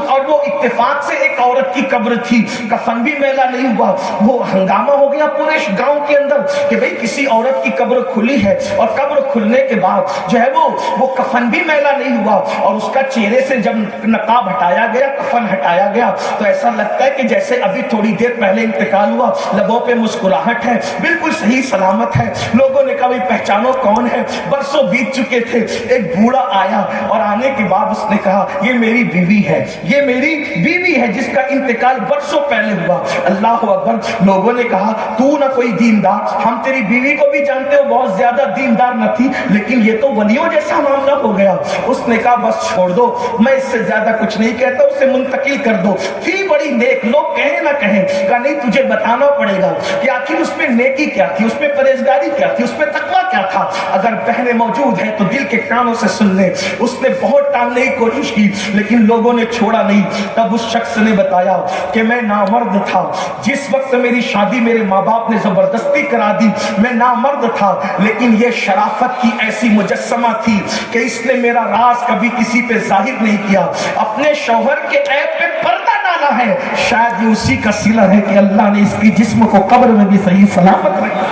A: اور وہ اتفاق سے ایک عورت کی قبر تھی, کفن بھی میلا نہیں ہوا. وہ ہنگامہ ہو گیا پورے گاؤں کے اندر کہ بھئی کسی عورت کی قبر کھلی ہے, اور قبر کھلنے کے بعد جو ہے وہ کفن بھی میلا نہیں ہوا, اور اس کا چہرے سے جب نقاب ہٹایا گیا, کفن ہٹایا گیا, تو ایسا لگتا ہے کہ جیسے ابھی تھوڑی دیر پہلے انتقال ہوا. لبوں پہ مسکراہٹ ہے, بالکل صحیح سلامت ہے. لوگوں نے کہا بھئی پہچانو کون ہے. برسوں بیت چکے تھے. ایک بوڑھا آیا اور آنے کے بعد اس نے کہا یہ میری بیوی ہے, یہ میری بیوی ہے جس کا انتقال برسوں پہلے ہوا. اللہ اکبر. لوگوں نے کہا تو نہ کوئی دیندار, ہم تیری بیوی کو بھی جانتے ہو, بہت زیادہ دیندار نہ تھی, لیکن یہ تو ولیوں جیسا معاملہ ہو گیا. اس نے کہا بس چھوڑ دو, میں اس سے زیادہ کچھ نہیں کہتا, اسے منتقل کر دو. تھی بڑی نیک, لوگ کہیں نہ کہیں, کہا نہیں تجھے بتانا پڑے گا کہ آخر اس میں نیکی کیا تھی, اس میں پرہیزگاری کیا تھی, اس میں تقویٰ کیا تھا. اگر بہنیں موجود ہیں تو دل کے کانوں سے سن لیں. اس نے بہت ٹالنے کی کوشش کی لیکن لوگوں نے چھوڑا نہیں. تب اس شخص نے بتایا کہ میں نامرد تھا, جس وقت میری شادی میرے ماں باپ نے زبردستی کرا دی, میں نامرد تھا, لیکن یہ شرافت کی ایسی مجسمہ تھی کہ اس نے میرا راز کبھی کسی پہ ظاہر نہیں کیا. اپنے شوہر کے عیب پہ پردہ ڈالا ہے. شاید یہ اسی کا صلہ ہے کہ اللہ نے اس کی جسم کو قبر میں بھی صحیح سلامت رکھا.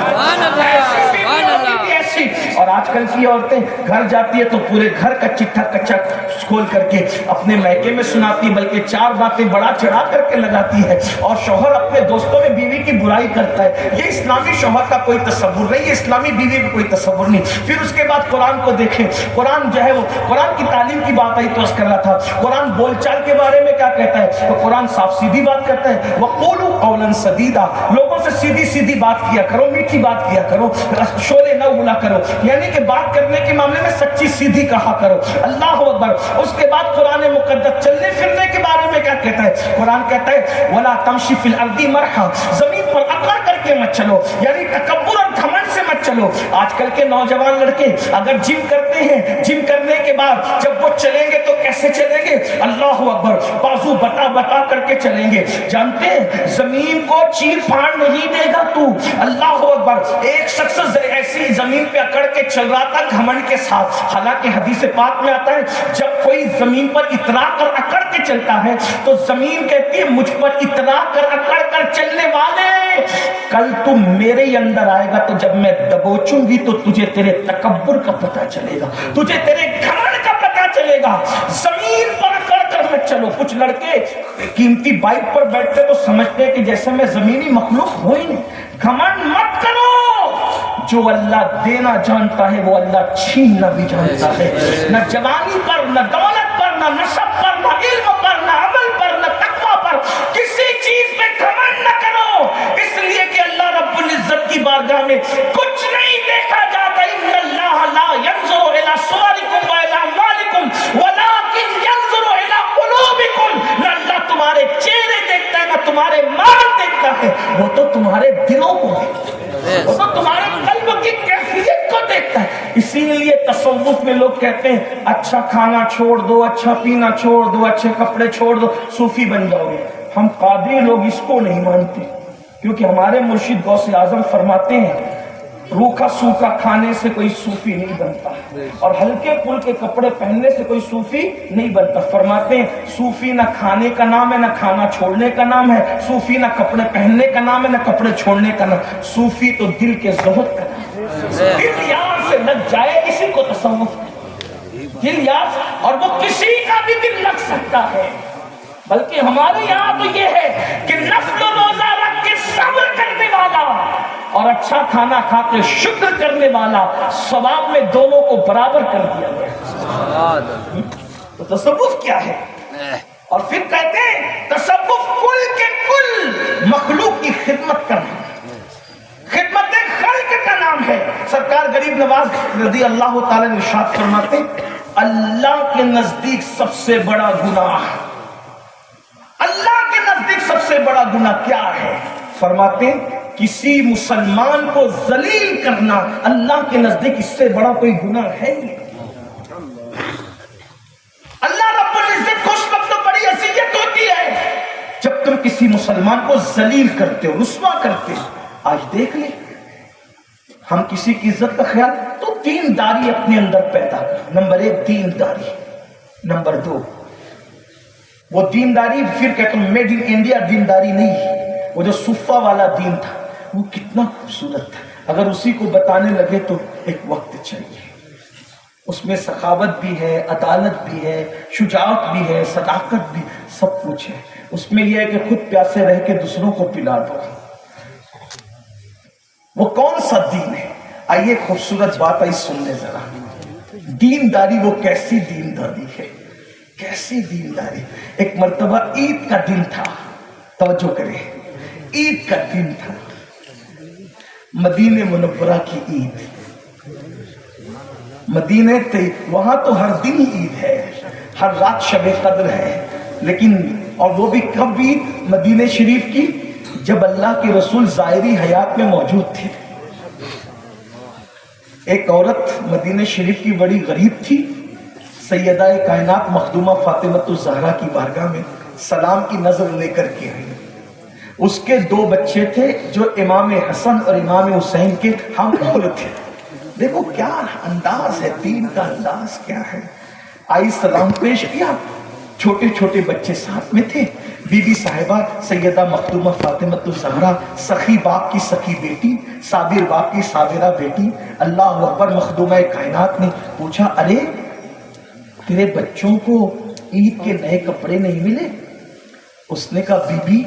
A: اور آج کل کی عورتیں گھر جاتی ہے تو پورے گھر کا چٹھا کچا کھول کر کے اپنے میکے میں سناتی, بلکہ چار باتیں بڑا چڑھا کر کے لگاتی ہے. اور شوہر اپنے دوستوں میں بیوی کی برائی کرتا ہے. یہ اسلامی شوہر کا کوئی تصور نہیں, یہ اسلامی بیوی کا کوئی تصور نہیں. پھر اس کے بعد قرآن کو دیکھیں. قرآن جو ہے وہ قرآن کی تعلیم کی بات آئی تو عرض کر رہا تھا, قرآن بول چال کے بارے میں کیا کہتا ہے, تو قرآن صاف سیدھی بات کرتا ہے. وَقُولُوا قَوْلًا سَدِيدًا, لوگوں سے سیدھی سیدھی بات کیا کرو, میٹھی بات کیا کرو, شولے نہ بولا کرو, یعنی کہ بات کرنے کے معاملے میں سچی سیدھی کہا کرو. اللہ اکبر. اس کے بعد قرآن مقدس چلنے پھرنے کے بارے میں کیا کہتا ہے, قرآن کہتا ہے وَلَا تَمْشِ فِي الْأَرْضِ مَرْحًا, زمین پر اکڑ کر کے مت چلو, یعنی تکبر اور گھمنڈ سے مت چلو. آج کل کے نوجوان لڑکے اگر جم کرتے ہیں, جم کرنے کے بعد جب وہ چلیں گے تو کیسے چلیں گے, اللہ اکبر, بازو بتا بتا کر کے چلیں گے. جانتے ہیں زمین کو چیر پھاڑ نہیں دے گا تو. اللہ اکبر. ایک شخص ایسی زمین پہ اکڑ کے چل رہا تھا گھمنڈ کے ساتھ, حالانکہ حدیث پاک میں آتا ہے جب کوئی زمین پر اترا کر اکڑ کے چلتا ہے تو زمین کہتی ہے مجھ پر اترا کر اکڑ کر چلنے والے, کل تم میرے اندر آئے گا تو جب میں دبوچوں گی تو تجھے تیرے تکبر کا پتہ چلے گا, تجھے تیرے گھمنڈ کا پتہ چلے گا. زمین پر اکڑ کر مت چلو. کچھ لڑکے قیمتی بائک پر بیٹھتے تو سمجھتے ہیں کہ جیسے میں زمینی مخلوق ہو ہی نہیں. گھمنڈ مت کرو. جو اللہ دینا جانتا ہے وہ اللہ چھیننا بھی جانتا ہے. نہ جوانی پر, نہ دولت پر, نہ نسب پر, نہ علم پر, نہ عمل پر, نہ تقویٰ پر, کسی چیز پہ گھمنڈ نہ کرو, اس لیے کہ اللہ رب العزت کی بارگاہ میں کچھ نہیں دیکھا جاتا. ان اللہ لا ينظر الى صورکم والى اموالکم ولکن ينظر الى قلوبکم. نہ اللہ تمہارے چہرے دیکھتا ہے نہ تمہارے مال دیکھتا ہے, وہ تو تمہارے دلوں کو دیکھتا ہے, وہ تو تمہارے قلب کی کیفیت کو دیکھتا ہے. اسی لیے تصوف میں لوگ کہتے ہیں اچھا کھانا چھوڑ دو, اچھا پینا چھوڑ دو, اچھے کپڑے چھوڑ دو, صوفی بن جاؤ گے. ہم قادری لوگ اس کو نہیں مانتے, کیونکہ ہمارے مرشد غوث اعظم فرماتے ہیں روکھا سوکھا کھانے سے کوئی صوفی نہیں بنتا, اور ہلکے پھلکے کپڑے پہننے سے کوئی صوفی نہیں بنتا. فرماتے ہیں صوفی نہ کھانے کا نام ہے نہ کھانا چھوڑنے کا نام ہے, صوفی نہ کپڑے پہننے کا نام ہے نہ کپڑے چھوڑنے کا نام. صوفی تو دل کے زہد کا نام ہے. دل یار سے لگ جائے اسی کو تصوف, دل یار, اور وہ کسی کا بھی دل لگ سکتا ہے.
B: بلکہ ہمارے یہاں تو یہ ہے کہ نفل و روزہ رکھ کے صبر کرنے والا اور اچھا کھانا کھا کے شکر کرنے والا ثواب میں دونوں کو برابر کر دیا گیا۔ تو تصوف کیا ہے؟ اور پھر کہتے ہیں تصوف کل کے کل مخلوق کی خدمت کرنا، خدمت خلق کا نام ہے۔ سرکار غریب نواز رضی اللہ تعالی عنہ ارشاد فرماتے اللہ کے نزدیک سب سے بڑا گناہ، اللہ کے نزدیک سب سے بڑا گناہ کیا ہے؟ فرماتے کسی مسلمان کو ذلیل کرنا اللہ کے نزدیک اس سے بڑا کوئی گناہ ہے نہیں۔ اللہ رب العزت کو اس وقت بڑی اذیت ہوتی ہے جب تم کسی مسلمان کو ذلیل کرتے ہو، رسوا کرتے ہو۔ آج دیکھ لیں ہم کسی کی عزت کا خیال تو دینداری اپنے اندر پیدا کر، نمبر 1 دینداری، نمبر 2 وہ دینداری پھر کہتا ہوں میڈ ان انڈیا دینداری نہیں، وہ جو صوفہ والا دین تھا وہ کتنا خوبصورت تھا، اگر اسی کو بتانے لگے تو ایک وقت چاہیے۔ اس میں سخاوت بھی ہے، عدالت بھی ہے، شجاعت بھی ہے، صداقت بھی، سب کچھ ہے۔ اس میں یہ ہے کہ خود پیاسے رہ کے دوسروں کو پلا دو۔ وہ کون سا دین ہے؟ آئیے خوبصورت بات آئی سننے ذرا، دینداری وہ کیسی دینداری ہے، کیسی دینداری۔ ایک مرتبہ عید کا دن تھا، توجہ کریں، عید کا دن تھا، مدینہ منورہ کی عید، مدینہ وہاں تو ہر دن ہی عید ہے، ہر رات شب قدر ہے، لیکن اور وہ بھی کب عید؟ مدینہ شریف کی جب اللہ کے رسول ظاہری حیات میں موجود تھے۔ ایک عورت مدینہ شریف کی بڑی غریب تھی، سیدہ کائنات مخدومہ فاطمہ الزہرا کی بارگاہ میں سلام کی نظر لے کر کے آئی۔ اس کے 2 بچے تھے جو امام حسن اور امام حسین کے ہم عمر تھے۔ دیکھو کیا انداز ہے، دین کا انداز کیا ہے۔ آئی سلام پیش کیا، چھوٹے چھوٹے بچے ساتھ میں تھے، بی بی صاحبہ سیدہ مخدومہ فاطمہ الزہرا، سخی باپ کی سخی بیٹی، صابر باپ کی صابرہ بیٹی۔ اللہ اکبر، مخدومہ کائنات نے پوچھا ارے تیرے بچوں کو عید کے نئے کپڑے نہیں ملے؟ اس نے کہا بی بی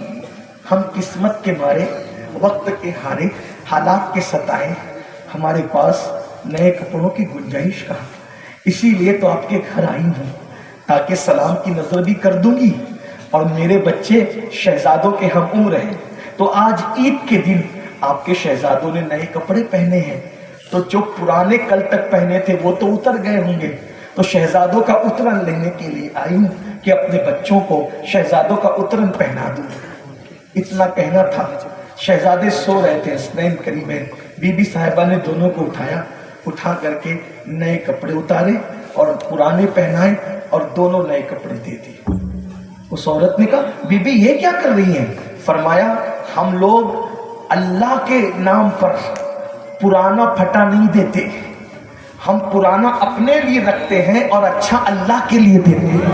B: ہم قسمت کے مارے، وقت کے ہارے، حالات کے ستائے، ہمارے پاس نئے کپڑوں کی گنجائش کہاں، اسی لیے تو آپ کے گھر آئی ہوں تاکہ سلام کی نظر بھی کر دوں گی، اور میرے بچے شہزادوں کے ہم عمر ہیں، تو آج عید کے دن آپ کے شہزادوں نے نئے کپڑے پہنے ہیں، تو جو پرانے کل تک پہنے تھے وہ تو اتر گئے ہوں گے، تو شہزادوں کا اترن لینے کے لیے آئی ہوں کہ اپنے بچوں کو شہزادوں کا اترن پہنا دوں۔ اتنا کہنا تھا، شہزادے سو رہے تھے حسنین کریمین، بی بی صاحبہ نے دونوں کو اٹھایا، اٹھا کر کے نئے کپڑے اتارے اور پرانے پہنائے اور دونوں نئے کپڑے دے دیے۔ اس عورت نے کہا بی بی یہ کیا کر رہی ہیں؟ فرمایا ہم لوگ اللہ کے نام پر پرانا پھٹا نہیں دیتے، ہم پرانا اپنے لیے رکھتے ہیں اور اچھا اللہ کے لیے دیتے ہیں۔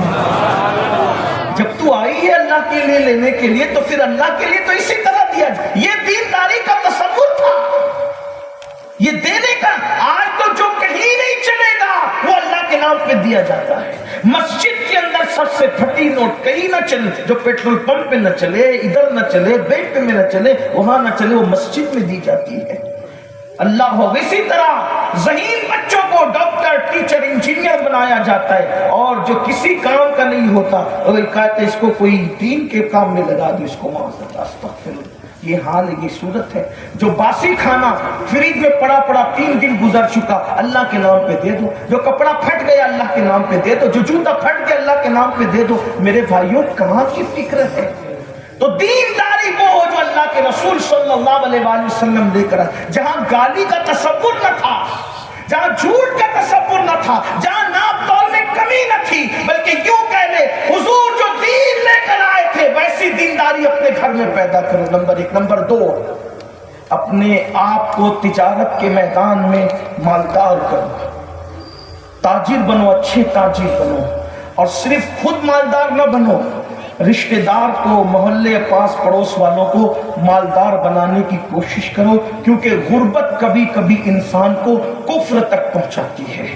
B: جب تو آئی ہے اللہ کے لیے لینے کے لیے تو پھر اللہ کے لیے تو اسی طرح دیا جائے۔ یہ دینداری کا تصور تھا، یہ دینے کا۔ آج تو جو کہیں نہیں چلے گا وہ اللہ کے نام پہ دیا جاتا ہے۔ مسجد کے اندر سب سے پھٹی نوٹ کہیں نہ چلے، جو پیٹرول پمپ پہ نہ چلے، ادھر نہ چلے، بینک میں نہ چلے، وہاں نہ چلے، وہ مسجد میں دی جاتی ہے۔ اللہ ہو اسی طرح ذہین بچوں کو ڈاکٹر، ٹیچر، انجینئر بنایا جاتا ہے، اور جو کسی کام کا نہیں ہوتا وہ کہتے اس کو کوئی دین کے کام میں لگا دو، اس کو معذرت استغفر اللہ۔ یہ حال ہے، یہ صورت ہے۔ جو باسی کھانا فریج میں پڑا پڑا 3 دن گزر چکا اللہ کے نام پہ دے دو، جو کپڑا پھٹ گیا اللہ کے نام پہ دے دو، جو جوتا پھٹ گیا اللہ کے نام پہ دے دو۔ میرے بھائیوں کہاں کی فکر ہے؟ تو دینداری وہ ہو جو اللہ کے رسول صلی اللہ علیہ وآلہ وسلم لے کر آئے، جہاں گالی کا تصور نہ تھا، جہاں جھوٹ کا تصور نہ تھا، جہاں ناپ تول میں کمی نہ تھی، بلکہ یوں کہہ لے حضور جو دین لے کر آئے تھے ویسی دینداری اپنے گھر میں پیدا کرو، نمبر 1۔ نمبر 2، اپنے آپ کو تجارت کے میدان میں مالدار کرو، تاجر بنو، اچھے تاجر بنو، اور صرف خود مالدار نہ بنو، رشتہ دار کو، محلے پاس پڑوس والوں کو مالدار بنانے کی کوشش کرو، کیونکہ غربت کبھی کبھی انسان کو کفر تک پہنچاتی ہے۔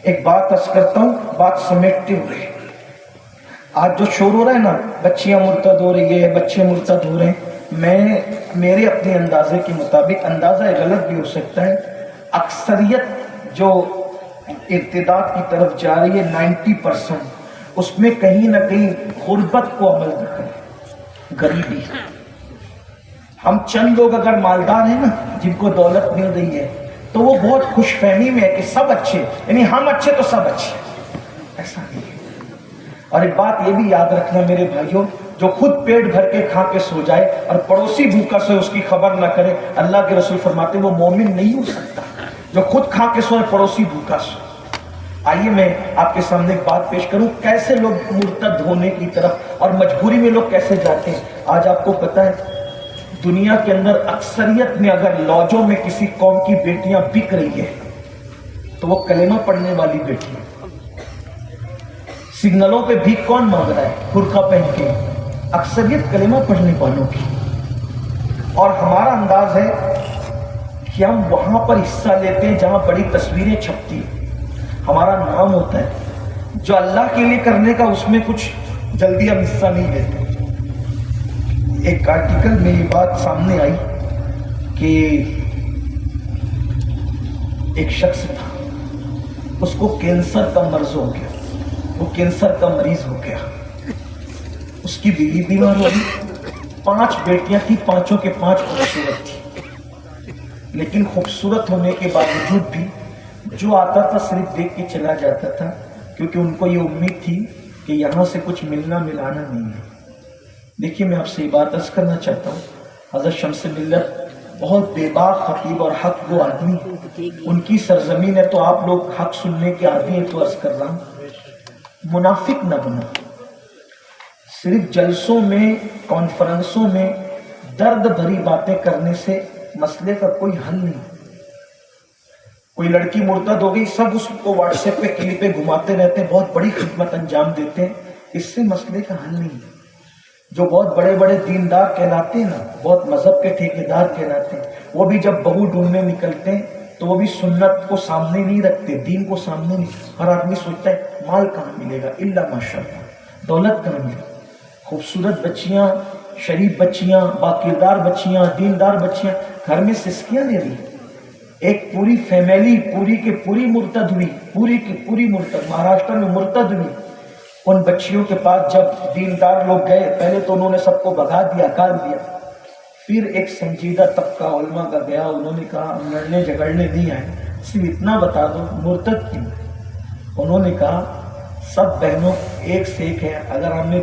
B: ایک بات عرض کرتا ہوں، بات سمیٹتے ہوئے، آج جو شور ہو رہا ہے نا، بچیاں مرتد ہو رہی ہے، بچے مرتد ہو رہے ہیں، میرے اپنے اندازے کے مطابق، اندازہ غلط بھی ہو سکتا ہے، اکثریت جو ارتداد کی طرف جا رہی ہے 90%، اس میں کہیں نہ کہیں غربت کو عمل رکھا ہے، غریبی۔ ہم چند لوگ اگر مالدار ہیں نا، جن کو دولت مل رہی ہے، تو وہ بہت خوش فہمی میں ہے کہ سب اچھے، یعنی ہم اچھے تو سب اچھے، ایسا نہیں ہے۔ اور ایک بات یہ بھی یاد رکھنا میرے بھائیوں، جو خود پیٹ بھر کے کھا کے سو جائے اور پڑوسی بھوکا سوئے اس کی خبر نہ کرے، اللہ کے رسول فرماتے وہ مومن نہیں ہو سکتا۔ جو خود کھا کے سوئے پڑوسی بھوکا سوئے۔ آئیے میں آپ کے سامنے ایک بات پیش کروں، کیسے لوگ مرتد ہونے کی طرف اور مجبوری میں لوگ کیسے جاتے ہیں۔ آج آپ کو پتا ہے دنیا کے اندر اکثریت میں اگر لوجوں میں کسی قوم کی بیٹیاں بک رہی ہے تو وہ کلمہ پڑھنے والی بیٹی ہے۔ سگنلوں پہ بھی کون مانگ رہا ہے برقع پہن کے؟ اکثریت کلمہ پڑھنے والوں کی۔ اور ہمارا انداز ہے کہ ہم وہاں پر حصہ لیتے ہیں جہاں بڑی تصویریں چھپتی ہیں، ہمارا نام ہوتا ہے۔ جو اللہ کے لیے کرنے کا اس میں کچھ جلدی ہم حصہ نہیں لیتے۔ ایک آرٹیکل میں یہ بات سامنے آئی کہ ایک شخص تھا، اس کو کینسر کا مرض ہو گیا، وہ کینسر کا مریض ہو گیا، اس کی بیوی بیمار ہوئی، 5 بیٹیاں تھی، 5 کے 5 خوبصورت تھی، لیکن خوبصورت ہونے کے باوجود بھی جو آتا تھا صرف دیکھ کے چلا جاتا تھا، کیونکہ ان کو یہ امید تھی کہ یہاں سے کچھ ملنا ملانا نہیں ہے۔ دیکھیے میں آپ سے یہ بات عرض کرنا چاہتا ہوں، حضرت شمس ملت بہت بے باک خطیب اور حق گو آدمی، ان کی سرزمین ہے تو آپ لوگ حق سننے کے عادی ہیں، تو عرض کر رہا ہوں منافق نہ بنا۔ صرف جلسوں میں، کانفرنسوں میں درد بھری باتیں کرنے سے مسئلے کا کوئی حل نہیں۔ کوئی لڑکی مرتد ہو گئی، سب اس کو واٹس ایپ پہ کلپیں گھماتے رہتے ہیں، بہت بڑی خدمت انجام دیتے ہیں، اس سے مسئلے کا حل نہیں۔ جو بہت بڑے بڑے دیندار کہلاتے ہیں نا، بہت مذہب کے ٹھیکیدار کہلاتے ہیں، وہ بھی جب بہو ڈھونڈنے نکلتے ہیں تو وہ بھی سنت کو سامنے نہیں رکھتے، دین کو سامنے نہیں۔ ہر آدمی سوچتا ہے مال کہاں ملے گا، الا ماشاءاللہ، دولت کہاں ملے گا۔ خوبصورت بچیاں، شریف بچیاں، باکردار بچیاں، دیندار بچیاں گھر میں سسکیاں لے رہی۔ ایک پوری فیملی پوری کے پوری مرتد ہوئی، پوری کی پوری مرتد، مہاراشٹر میں مرتد ہوئی۔ ان بچیوں کے پاس جب دیندار لوگ گئے، پہلے تو انہوں نے سب کو بھگا دیا، کاٹ دیا، پھر ایک سنجیدہ طبقہ علماء کا گیا، انہوں نے کہا ہم لڑنے جھگڑنے نہیں آئے، صرف اتنا بتا دو مرتد کیوں۔ انہوں نے کہا سب بہنوں ایک سے ایک ہے، اگر ہمیں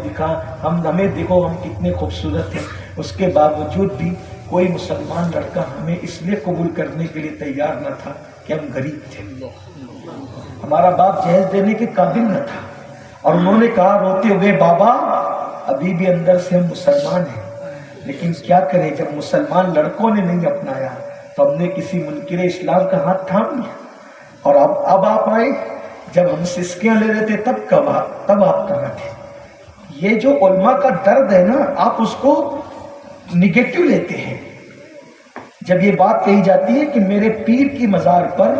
B: دیکھو ہم کتنے خوبصورت ہیں، اس کے باوجود بھی کوئی مسلمان لڑکا ہمیں اس لیے قبول کرنے کے لیے تیار نہ تھا کہ ہم غریب تھے، ہمارا باپ جہیز دینے کے قابل نہ تھا۔ اور انہوں نے کہا روتے ہوئے بابا ابھی بھی اندر سے ہم مسلمان ہیں، لیکن کیا کریں جب مسلمان لڑکوں نے نہیں اپنایا تو ہم نے کسی منکر اسلام کا ہاتھ تھام لیا۔ اور اب آپ آئے، جب ہم سسکیاں لے رہے تھے تب آپ کہاں تھے؟ یہ جو علماء کا درد ہے نا، آپ اس کو نگیٹو لیتے ہیں۔ جب یہ بات کہی جاتی ہے کہ میرے پیر کی مزار پر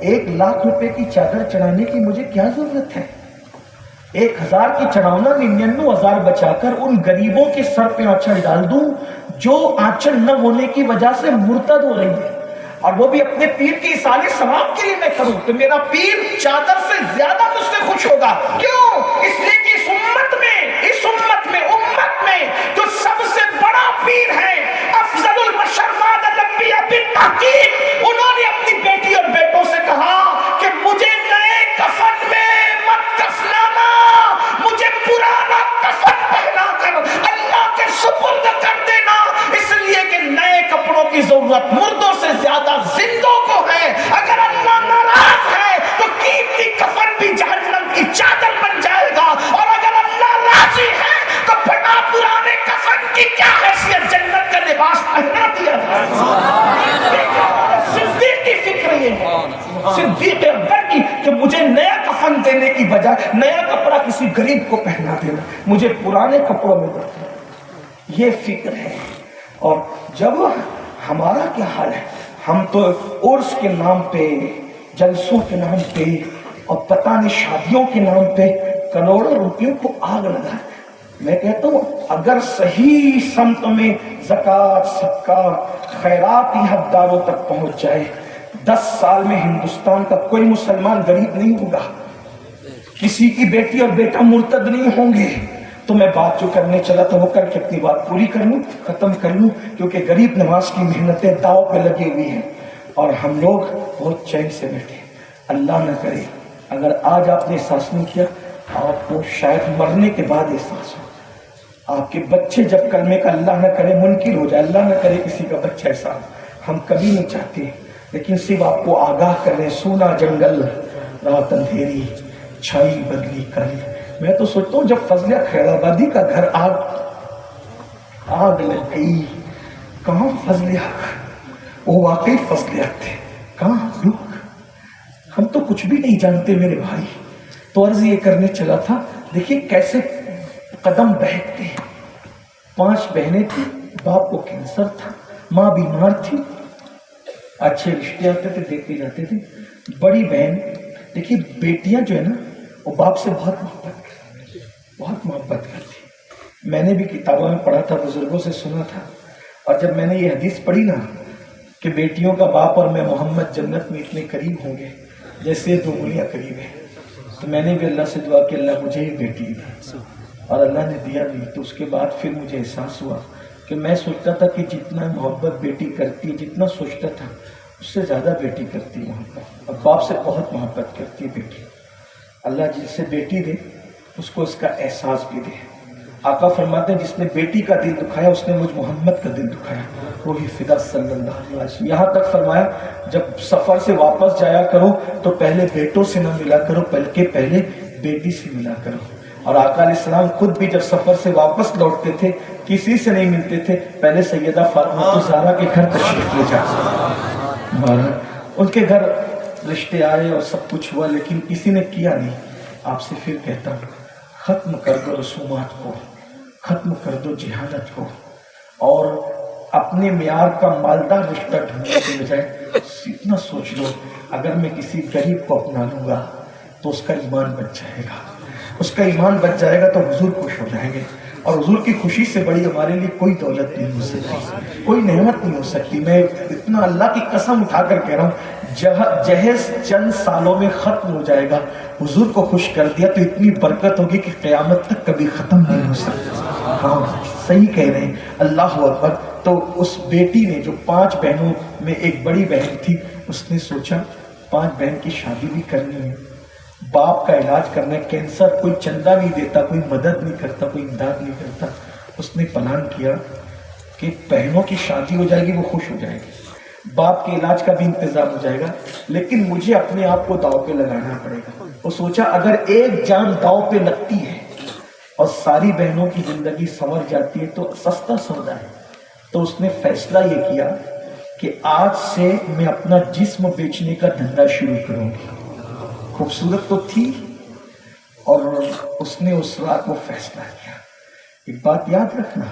B: 1,00,000 روپے کی چادر چڑھانے کی مجھے کیا ضرورت ہے؟ 1,000 کی چڑھاؤنا 99,000 بچا کر ان غریبوں کے سر پہ آنچل ڈال دوں جو آنچل نہ ہونے کی وجہ سے مرتد ہو رہی ہے، اور وہ بھی اپنے پیر کی اصالِ ثواب کے لیے میں کروں تو میرا پیر چادر سے زیادہ مجھ سے خوش ہوگا۔ کیوں؟ اس لیے کہ اس امت میں جو سب سے بڑا پیر ہے، افضل البشر بعد الانبیاء بالتحقیق، انہوں نے اپنی بیٹی اور بیٹوں سے کہا کہ مجھے نئے کفن میں مت کفنانا، مجھے پرانا کفن پہنا کر اللہ کے سپرد کر دینا، اس لیے کہ نئے کپڑوں کی ضرورت مردوں سے زیادہ زندوں کو ہے۔ اگر اللہ ناراض ہے تو قیمتی کفن بھی جہنم کی چادر بن جائے گا، اور اگر اللہ راضی ہے تو پھٹا پرانے کفن کی کیا حیثیت، جنت کا لباس پہنا دیا جائے۔ صدیق کی فکر یہ ہے، صدیق اکبر کی، کہ مجھے نیا کفن دینے کی بجائے نیا کپڑا کسی غریب کو پہنا دینا، مجھے پرانے کپڑوں میں دکھنا، یہ فکر ہے۔ اور جب ہمارا کیا حال ہے، ہم تو عرس کے نام پہ، جلسوں کے نام پہ، اور پتہ نہیں شادیوں کے نام پہ کروڑوں روپیوں کو آگ لگا. میں کہتا ہوں اگر صحیح سمت میں زکوٰۃ، صدقات، خیرات ہی حقداروں تک پہنچ جائے، 10 سال میں ہندوستان کا کوئی مسلمان غریب نہیں ہوگا، کسی کی بیٹی اور بیٹا مرتد نہیں ہوں گے. تو میں بات جو کرنے چلا تھا وہ کر کے اپنی بات پوری کر لوں، ختم کر لوں، کیونکہ غریب نواز کی محنتیں داؤ پہ لگی ہوئی ہیں اور ہم لوگ بہت چین سے بیٹھے. اللہ نہ کرے اگر آج آپ نے احساس نہیں کیا، آپ کو شاید مرنے کے بعد احساس ہو. آپ کے بچے جب کلمے کا اللہ نہ کرے منکر ہو جائے، اللہ نہ کرے کسی کا بچہ ایسا، ہم کبھی نہیں چاہتے، لیکن صرف آپ کو آگاہ کریں. سونا جنگل رات اندھیری چھائی بدلی کل. میں تو سوچتا ہوں جب فضلیہ خیر آبادی کا گھر آگ لگ گئی، کہاں فضلیہ؟ وہ واقعی فضلیہ تھے، کہاں لوگ؟ ہم تو کچھ بھی نہیں جانتے میرے بھائی. تو عرض یہ کرنے چلا تھا، دیکھیے کیسے قدم بہکتے ہیں. 5 بہنیں تھیں، باپ کو کینسر تھا، ماں بیمار تھی، اچھے رشتے آتے تھے، دیکھتے جاتے تھے. بڑی بہن، دیکھیے بیٹیاں جو ہے نا وہ باپ سے بہت محبت کرتی. میں نے بھی کتابوں میں پڑھا تھا، بزرگوں سے سنا تھا، اور جب میں نے یہ حدیث پڑھی نا کہ بیٹیوں کا باپ اور میں محمد جنت میں اتنے قریب ہوں گے جیسے 2 انگلیاں قریب ہیں، تو میں نے بھی اللہ سے دعا کہ اللہ مجھے ہی بیٹی دی، اور اللہ نے دیا بھی. تو اس کے بعد پھر مجھے احساس ہوا کہ میں سوچتا تھا کہ جتنا محبت بیٹی کرتی، جتنا سوچتا تھا اس سے زیادہ بیٹی کرتی محبت، اور باپ سے بہت محبت کرتی بیٹی. اللہ جس سے بیٹی دے اس کو اس کا احساس بھی دے. آقا فرماتے ہیں جس نے بیٹی کا دل دکھایا اس نے مجھ محمد کا دل دکھایا، روحی فدا صلی اللہ علیہ وسلم. یہاں تک فرمایا جب سفر سے واپس جایا کرو تو پہلے بیٹوں سے نہ ملا کرو بلکہ پہلے بیٹی سے ملا کرو. اور آقا علیہ السلام خود بھی جب سفر سے واپس لوٹتے تھے کسی سے نہیں ملتے تھے، پہلے سیدہ فاطمہ الزہرا کے گھر تشریف لے جاتے. ان کے گھر رشتے آئے اور سب کچھ ہوا، لیکن کسی نے کیا نہیں. آپ سے پھر کہتا ہوں ختم کر دو رسومات کو، ختم کر دو جہالت کو، اور اپنے معیار کا مالدار رشتہ ڈھونڈنے کے بجائے اتنا سوچ لو اگر میں کسی غریب کو اپنا لوں گا تو اس کا ایمان بچ جائے گا، اس کا ایمان بچ جائے گا تو حضور خوش ہو جائیں گے. اور حضور کی خوشی سے بڑی ہمارے لیے کوئی دولت نہیں ہو سکتی، کوئی نعمت نہیں ہو سکتی. میں اتنا اللہ کی قسم اٹھا کر کہہ رہا ہوں جہیز چند سالوں میں ختم ہو جائے گا. حضور کو خوش کر دیا تو اتنی برکت ہوگی کہ قیامت تک کبھی ختم نہیں ہو سکتی. ہاں صحیح کہہ رہے ہیں، اللہ اکبر. تو اس بیٹی نے جو 5 بہنوں میں ایک بڑی بہن تھی، اس نے سوچا 5 بہن کی شادی بھی کرنی ہے، باپ کا علاج کرنا ہے، کینسر، کوئی چندہ نہیں دیتا، کوئی مدد نہیں کرتا، کوئی امداد نہیں کرتا. اس نے پلان کیا کہ بہنوں کی شادی ہو جائے گی، وہ خوش ہو جائے گی، باپ کے علاج کا بھی انتظام ہو جائے گا، لیکن مجھے اپنے آپ کو داؤ پہ لگانا پڑے گا. وہ سوچا اگر ایک جان داؤ پہ لگتی ہے اور ساری بہنوں کی زندگی سنور جاتی ہے تو سستا سودا ہے. تو اس نے فیصلہ یہ کیا کہ آج سے میں اپنا جسم بیچنے کا دھندا شروع کروں گی. خوبصورت تو تھی، اور اس نے اس رات وہ فیصلہ کیا. ایک بات یاد رکھنا،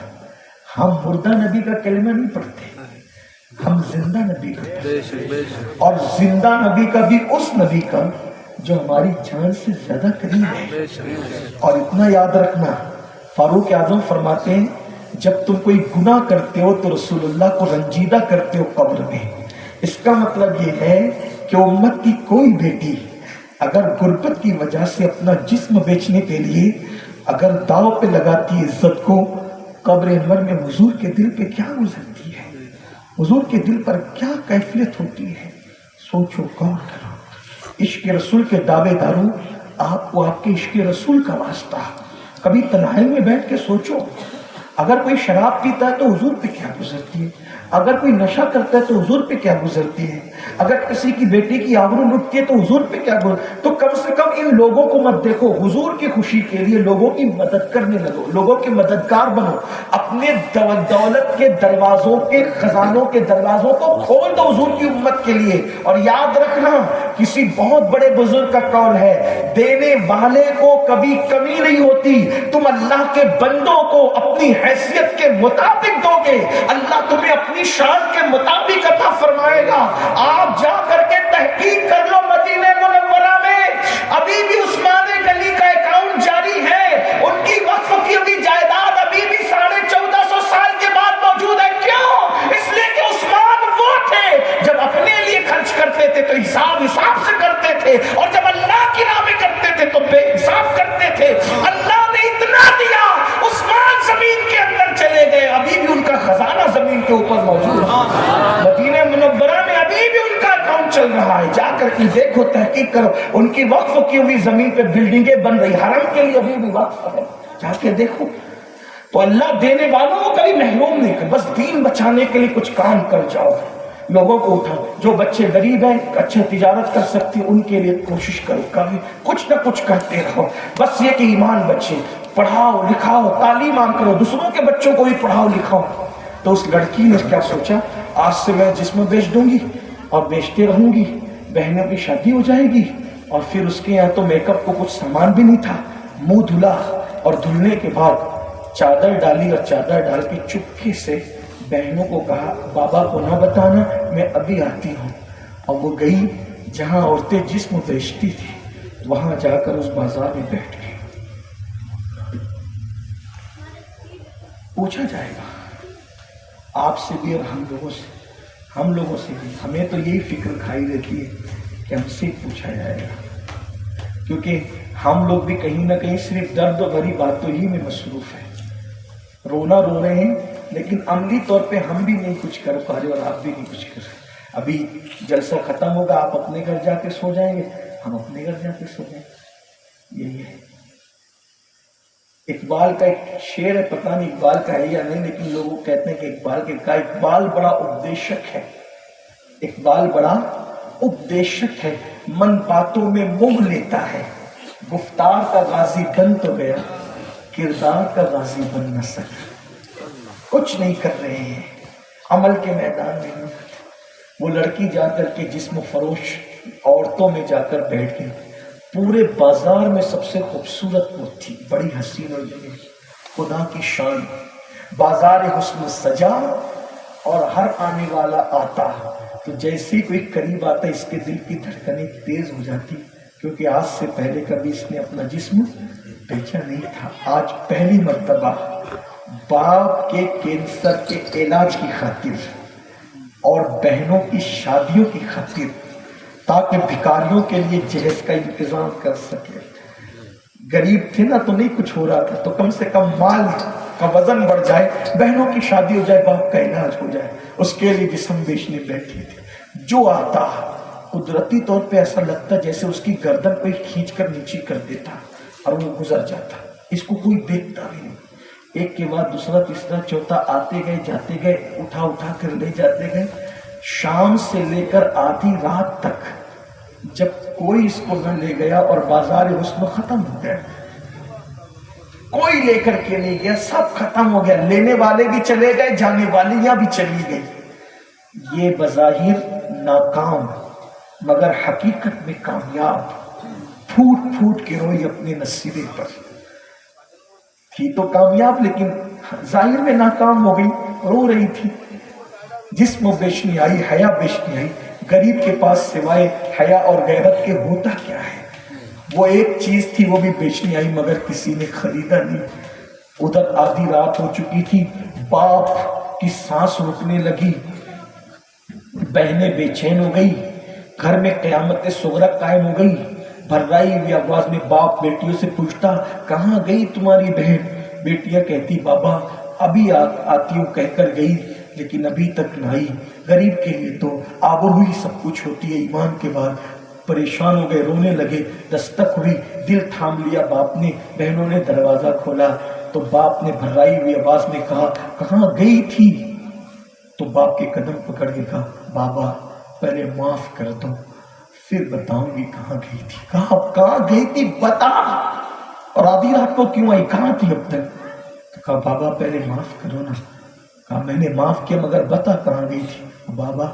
B: ہم مردہ نبی کا کلمہ نہیں پڑھتے، ہم زندہ نبی کا پڑھتے، اور زندہ نبی کا بھی اس نبی کا جو ہماری جان سے زیادہ قریب ہے. اور اتنا یاد رکھنا، فاروق اعظم فرماتے ہیں جب تم کوئی گناہ کرتے ہو تو رسول اللہ کو رنجیدہ کرتے ہو قبر میں. اس کا مطلب یہ ہے کہ امت کی کوئی بیٹی اگر غربت کی وجہ سے اپنا جسم بیچنے کے لیے اگر داؤ پہ لگاتی ہے عزت کو، قبر انور میں حضور کے دل پہ کیا گزرتی ہے، حضور کے دل پر کیا کیفیت ہوتی ہے. سوچو، غور کرو. عشق رسول کے دعوے داروں، آپ کو آپ کے عشق رسول کا واسطہ. کبھی تنہائی میں بیٹھ کے سوچو، اگر کوئی شراب پیتا ہے تو حضور پہ کیا گزرتی ہے، اگر کوئی نشہ کرتا ہے تو حضور پہ کیا گزرتی ہے، اگر کسی کی بیٹی کی آبرو لٹتی ہے تو حضور پہ کیا گزرتی ہے. تو کم سے کم ان لوگوں کو مت دیکھو، حضور کی خوشی کے لیے لوگوں کی مدد کرنے لگو، لوگوں کے مددگار بنو. اپنے دولت کے دروازوں کے خزانوں کے دروازوں کو کھول دو حضور کی امت کے لیے. اور یاد رکھنا، کسی بہت بڑے بزرگ کا قول ہے، دینے والے کو کبھی کمی نہیں ہوتی. تم اللہ کے بندوں کو اپنی حیثیت کے مطابق دو گے، اللہ تمہیں اپنی شان کے مطابق عطا فرمائے گا. آپ جا کر کے تحقیق کر لو، مدینہ منورہ میں ابھی بھی عثمان گلی کا اکاؤنٹ جاری جا کر کے دیکھو، تحقیق کرو، ان کی وقف کی ہوئی زمین پہ بلڈنگیں بن رہی، حرم کے لیے ابھی بھی وقف ہے، جا کے دیکھو۔ تو اللہ دینے والوں کو کبھی محروم نہیں کر، بس دین بچانے کے لیے کچھ کام کر جاؤ، لوگوں کو اٹھاؤ۔ جو بچے غریب ہیں، اچھے تجارت کر سکتے، ان کے لیے کوشش کرو، کبھی کچھ نہ کچھ کرتے رہو، بس یہ کہ ایمان بچے، پڑھاؤ لکھاؤ، تعلیم عام کرو، دوسروں کے بچوں کو بھی پڑھاؤ لکھاؤ۔ تو اس لڑکی نے کیا سوچا، آج سے میں جسم بیچ دوں گی اور بیچتے رہوں گی، بہنوں کی شادی ہو جائے گی۔ اور پھر اس کے یہاں تو میک اپ کو کچھ سامان بھی نہیں تھا، منہ دھلا، اور دھلنے کے بعد چادر ڈالی، اور چادر ڈال کے چپکے سے بہنوں کو کہا بابا کو نہ بتانا، میں ابھی آتی ہوں۔ اور وہ گئی جہاں عورتیں جسم بیچتی تھی، وہاں جا کر اس بازار میں بیٹھ گئی۔ پوچھا جائے گا آپ سے بھی اور ہم لوگوں سے بھی، ہمیں تو یہی فکر کھائی رہتی ہے کہ ہم سے پوچھا جائے گا، کیونکہ ہم لوگ بھی کہیں نہ کہیں صرف درد و بھری باتوں ہی میں مصروف ہیں۔ رونا رو رہے ہیں، لیکن عملی طور پہ ہم بھی نہیں کچھ کر پا رہے اور آپ بھی نہیں کچھ کر رہے۔ ابھی جلسہ ختم ہوگا، آپ اپنے گھر جا کے سو جائیں گے، ہم اپنے گھر جا کے سو جائیں گے، یہی ہے۔ اقبال کا ایک شعر ہے، پتہ نہیں اقبال کا ہے یا نہیں، لیکن لوگ کہتے ہیں کہ اقبال بڑا اپدیشک ہے، اقبال بڑا اپدیشک ہے، من باتوں میں موہ لیتا ہے، گفتار کا غازی بن تو گیا، کردار کا غازی بن نہ سکا۔ کچھ نہیں کر رہے ہیں، عمل کے میدان میں نہیں۔ وہ لڑکی جا کر کے جسم فروش عورتوں میں جا کر بیٹھ گئی، پورے بازار میں سب سے خوبصورت وہ تھی، بڑی حسین اور جمیل، خدا کی شان، بازار حسن سجا، اور ہر آنے والا آتا تو جیسے ہی کوئی قریب آتا اس کے دل کی دھڑکنیں تیز ہو جاتی، کیونکہ آج سے پہلے کبھی اس نے اپنا جسم بیچا نہیں تھا۔ آج پہلی مرتبہ باپ کے کینسر کے علاج کی خاطر اور بہنوں کی شادیوں کی خاطر، تاکہ بھکاریوں کے لیے جہیز کا انتظام کر سکے۔ غریب تھے نا تو نہیں کچھ ہو رہا تھا، تو کم سے کم مال کا وزن بڑھ جائے، بہنوں کی شادی ہو جائے، باپ کا علاج ہو جائے، اس کے لیے جسم بیچنے بیٹھی تھی۔ جو آتا قدرتی طور پہ ایسا لگتا جیسے اس کی گردن کوئی کھینچ کر نیچے کر دیتا اور وہ گزر جاتا، اس کو کوئی دیکھتا بھی نہیں۔ ایک کے بعد دوسرا، تیسرا، چوتھا آتے گئے جاتے گئے، اٹھا کر لے جاتے گئے۔ شام سے لے کر آدھی رات تک جب کوئی اس کو نہ لے گیا اور بازار حسن ختم ہو گیا، کوئی لے کر کے نہیں گیا، سب ختم ہو گیا، لینے والے بھی چلے گئے، جانے والیاں بھی چلی گئی۔ یہ بظاہر ناکام مگر حقیقت میں کامیاب، پھوٹ پھوٹ کے روئی اپنے نصیبے پر، تھی تو کامیاب لیکن ظاہر میں ناکام ہو گئی، رو رہی تھی۔ جسم بیچنی آئی، حیا بیچنی آئی۔ غریب کے پاس سوائے حیا اور غیرت کے ہوتا کیا ہے؟ وہ ایک چیز تھی، وہ بھی بیچنی آئی مگر کسی نے خریدا نہیں۔ ادھر آدھی رات ہو چکی تھی، باپ کی سانس رکنے لگی، بہنیں بے چین ہو گئی، گھر میں قیامت صغرا قائم ہو گئی۔ بھررائی ہوئی آواز میں باپ بیٹیوں سے پوچھتا، کہاں گئی تمہاری بہن؟ بیٹیاں کہتی، بابا ابھی آتی ہوں کہہ کر گئی لیکن ابھی تک نہ آئی۔ غریب کے لیے تو آبرو ہی سب کچھ ہوتی ہے، ایمان کے بعد پریشان ہو گئے، رونے لگے، دستک ہوئی، دل تھام لیا باپ نے۔ بہنوں نے دروازہ کھولا تو باپ نے بھررائی ہوئی آواز میں کہا، کہاں گئی تھی؟ تو باپ کے قدم پکڑ کے کہا، بابا پہلے معاف کر دو پھر بتاؤں گی کہاں گئی تھی۔ کہاں گئی تھی بتا، اور آدھی رات کو کیوں آئی، کہاں تھی اب تک؟ تو کہا بابا پہلے معاف کرو نا۔ کہا میں نے معاف کیا مگر بتا کہاں گئی تھی۔ بابا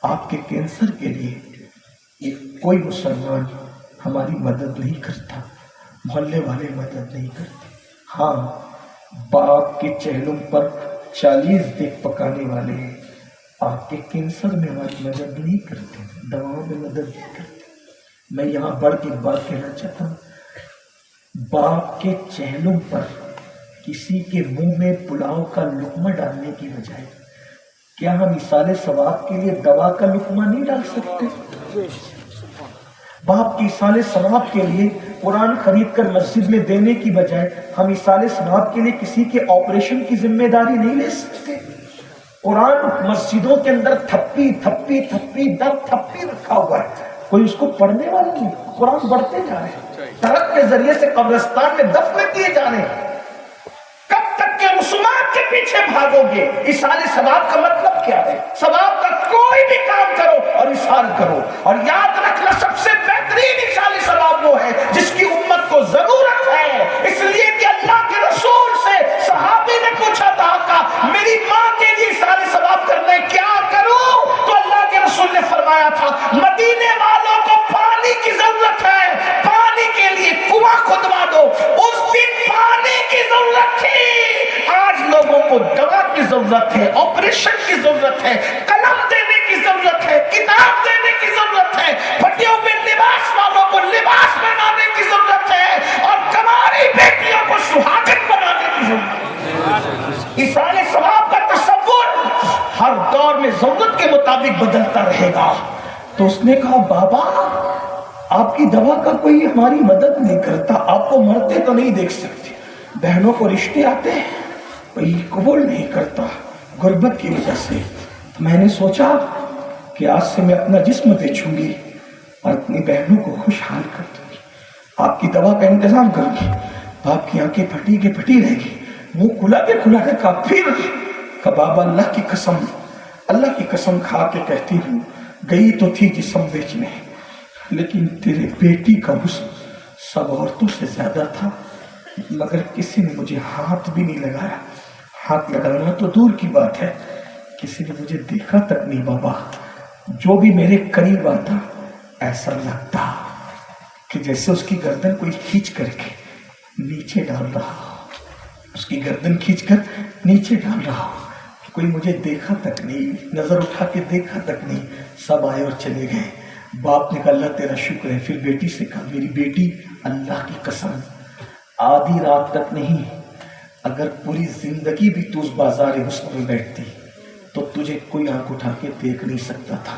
B: آپ کے کینسر کے لیے کوئی مسلمان ہماری مدد نہیں کرتا، محلے والے مدد نہیں کرتے۔ ہاں باپ کے چہلم پر 40 دیگ پکانے والے ہیں، آپ کے کینسر میں ہماری مدد نہیں کرتے، دواؤں میں مدد نہیں کرتے۔ میں یہاں بڑھ کے بات کہنا چاہتا ہوں، باپ کے چہلم پر کسی کے منہ میں پلاؤ کا لقمہ ڈالنے کی بجائے کیا ہم ایصال ثواب کے لیے دوا کا لقمہ نہیں ڈال سکتے؟ باپ کی ایصال ثواب کے لیے قرآن خرید کر مسجد میں دینے کی بجائے ہم ایصال ثواب کے لیے کسی کے آپریشن کی ذمہ داری نہیں لے سکتے؟ قرآن مسجدوں کے اندر تھپی تھپی تھپی در تھپی رکھا ہوا ہے، کوئی اس کو پڑھنے والا نہیں. قرآن بڑھتے جا رہے ہیں، ٹرک کے ذریعے سے قبرستان میں دفن کیے جا رہے ہیں. کب تک کے رسومات کے پیچھے بھاگو گے؟ ایصال ثواب کا مطلب کیا ہے؟ ثواب کا کوئی بھی کام کرو اور ایصال کرو، اور یاد رکھنا سب سے بہترین ایصال ثواب وہ ہے جس کی امت کو ضرورت ہے. اس لیے کہ اللہ کے رسول سے صحابی نے پوچھا تھا کہ میری ماں کے لیے ایصال ثواب کرنے کیا کروں؟ تو اللہ کے رسول نے فرمایا تھا مدینے والوں کو پانی کی ضرورت ہے، پانی کے لیے کنواں کھدوا دو. اس دن پانی کی ضرورت تھی، آج لوگوں کو دوا کی ضرورت ہے، آپریشن کی ضرورت ہے، قلم دینے کی ضرورت ہے، کتاب دینے کی ضرورت ہے، پھٹے ہوئے لباس والوں کو لباس بنانے کی ضرورت ہے، اور کماری بیٹیوں کو سہاگن بنانے کی ضرورت ہے. ایصال ثواب کا تصور ہر دور میں ضرورت کے مطابق بدلتا رہے گا. تو اس نے کہا بابا آپ کی دوا کا کوئی ہماری مدد نہیں کرتا، آپ کو مرتے تو نہیں دیکھ سکتے، بہنوں کو رشتے آتے ہیں کوئی قبول نہیں کرتا غربت کی وجہ سے. میں نے سوچا کہ آج سے میں اپنا جسم بیچوں گی اور اپنی بہنوں کو خوشحال کر دوں گی، آپ کی دوا کا انتظام کروں گی. باپ کی آنکھیں پھٹی کے پھٹی رہے گی، منہ کھلا کے کہا پھر کہ بابا اللہ کی قسم کھا کے کہتی ہوں گئی تو تھی جسم بیچنے، لیکن تیرے بیٹی کا حسن سب عورتوں سے زیادہ تھا، مگر کسی نے مجھے ہاتھ بھی نہیں لگایا. ہاتھ لگانا تو دور کی بات ہے، کسی نے مجھے دیکھا تک نہیں. بابا جو بھی میرے قریب آتا ایسا لگتا کہ جیسے اس کی گردن کوئی کھینچ کر کے نیچے ڈال رہا، اس کی گردن کھینچ کر نیچے ڈال رہا. کوئی مجھے دیکھا تک نہیں، نظر اٹھا کے دیکھا تک نہیں، سب آئے اور چلے گئے. باپ نے کہا اللہ تیرا شکر ہے. پھر بیٹی سے کہا میری بیٹی اللہ کی قسم آدھی رات تک نہیں، اگر پوری زندگی بھی تو اس بازار حسن میں بیٹھتی تو تجھے کوئی آنکھ اٹھا کے دیکھ نہیں سکتا تھا.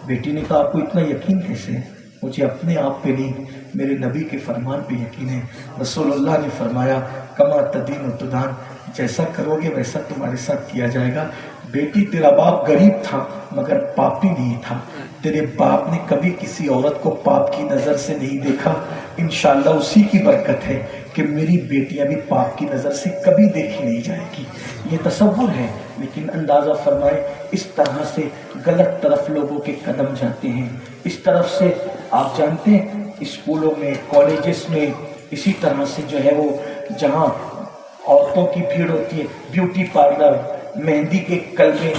B: بیٹی نے کہا آپ کو اتنا یقین کیسے ہے؟ مجھے اپنے آپ پہ نہیں میرے نبی کے فرمان پہ یقین ہے. رسول اللہ نے فرمایا کما تدین و تدان، جیسا کرو گے ویسا تمہارے ساتھ کیا جائے گا. بیٹی تیرا باپ غریب تھا مگر پاپی نہیں تھا، تیرے باپ نے کبھی کسی عورت کو پاپ کی نظر سے نہیں دیکھا. انشاءاللہ اسی کی برکت ہے کہ میری بیٹیاں بھی پاپ کی نظر سے کبھی دیکھی نہیں جائے گی. یہ تصور ہے، لیکن اندازہ فرمائے اس طرح سے غلط طرف لوگوں کے قدم جاتے ہیں. اس طرف سے آپ جانتے ہیں اسکولوں میں کالجز میں اسی طرح سے جو ہے وہ جہاں عورتوں کی بھیڑ ہوتی ہے، بیوٹی پارلر، مہندی کے کلبے،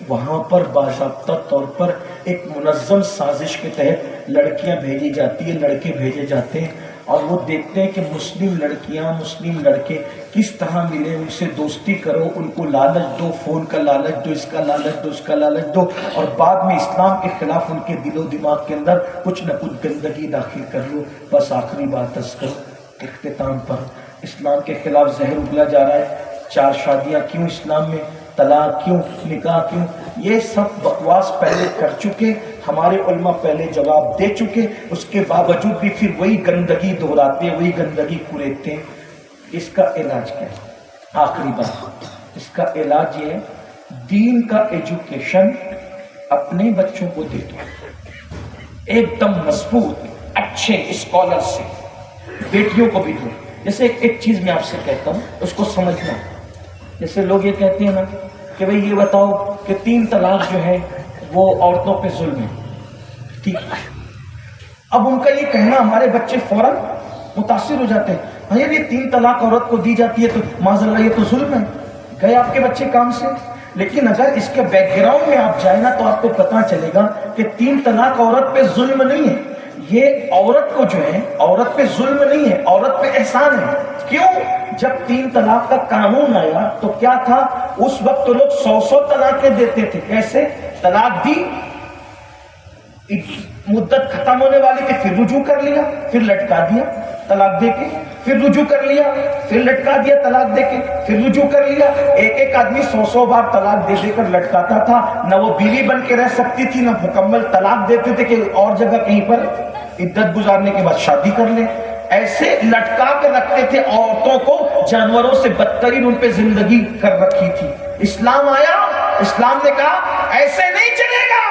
B: وہاں پر باضابطہ طور پر ایک منظم سازش کے تحت لڑکیاں بھیجی جاتی ہیں، لڑکے بھیجے جاتے ہیں، اور وہ دیکھتے ہیں کہ مسلم لڑکیاں مسلم لڑکے کس طرح ملے، ان سے دوستی کرو، ان کو لالچ دو، فون کا لالچ دو، اس کا لالچ دو، اس کا لالچ دو، اور بعد میں اسلام کے خلاف ان کے دل و دماغ کے اندر کچھ نہ کچھ گندگی داخل کر لو. بس آخری بات عرض کرو اختتام پر، اسلام کے خلاف زہر اگلا جا رہا ہے. 4 شادیاں کیوں اسلام میں، طلاق کیوں، نکاح کیوں، یہ سب بکواس پہلے کر چکے، ہمارے علماء پہلے جواب دے چکے. اس کے باوجود بھی پھر وہی گندگی دہراتے ہیں، وہی گندگی کوریتے ہیں. اس کا علاج کیا ہے؟ آخری بات، اس کا علاج یہ ہے دین کا ایجوکیشن اپنے بچوں کو دے دو، ایک دم مضبوط اچھے اسکالر سے، بیٹیوں کو بھی دو. جیسے ایک چیز میں آپ سے کہتا ہوں اس کو سمجھنا. جیسے لوگ یہ کہتے ہیں نا کہ بھئی یہ بتاؤ کہ 3 طلاق جو ہے وہ عورتوں پہ ظلم ہے، ٹھیک ہے. اب ان کا یہ کہنا ہمارے بچے فوراً متاثر ہو جاتے ہیں، بھائی یہ 3 طلاق عورت کو دی جاتی ہے تو معاذ اللہ یہ تو ظلم ہے. گئے آپ کے بچے کام سے. لیکن اگر اس کے بیک گراؤنڈ میں آپ جائیں نا تو آپ کو پتہ چلے گا کہ 3 طلاق عورت پہ ظلم نہیں ہے، یہ عورت کو جو ہے عورت پہ ظلم نہیں ہے، عورت پہ احسان ہے. کیوں؟ جب 3 طلاق کا قانون آیا تو کیا تھا، اس وقت تو لوگ 100 طلاقیں دیتے تھے. کیسے؟ طلاق دی، مدت ختم ہونے والی تھی، پھر رجوع کر لیا، پھر لٹکا دیا طلاق دے کے، پھر رجوع کر لیا، پھر لٹکا دیا طلاق دے کے، پھر رجوع کر لیا. ایک آدمی 100 بار طلاق دے کر لٹکاتا تھا. نہ وہ بیوی بن کے رہ سکتی تھی، نہ مکمل طلاق دیتے تھے کہ اور جگہ کہیں پر عدت گزارنے کے بعد شادی کر لیں. ایسے لٹکا کے رکھتے تھے عورتوں کو، جانوروں سے بدترین ان پہ زندگی کر رکھی تھی. اسلام آیا اسلام نے کہا ایسے نہیں چلے گا،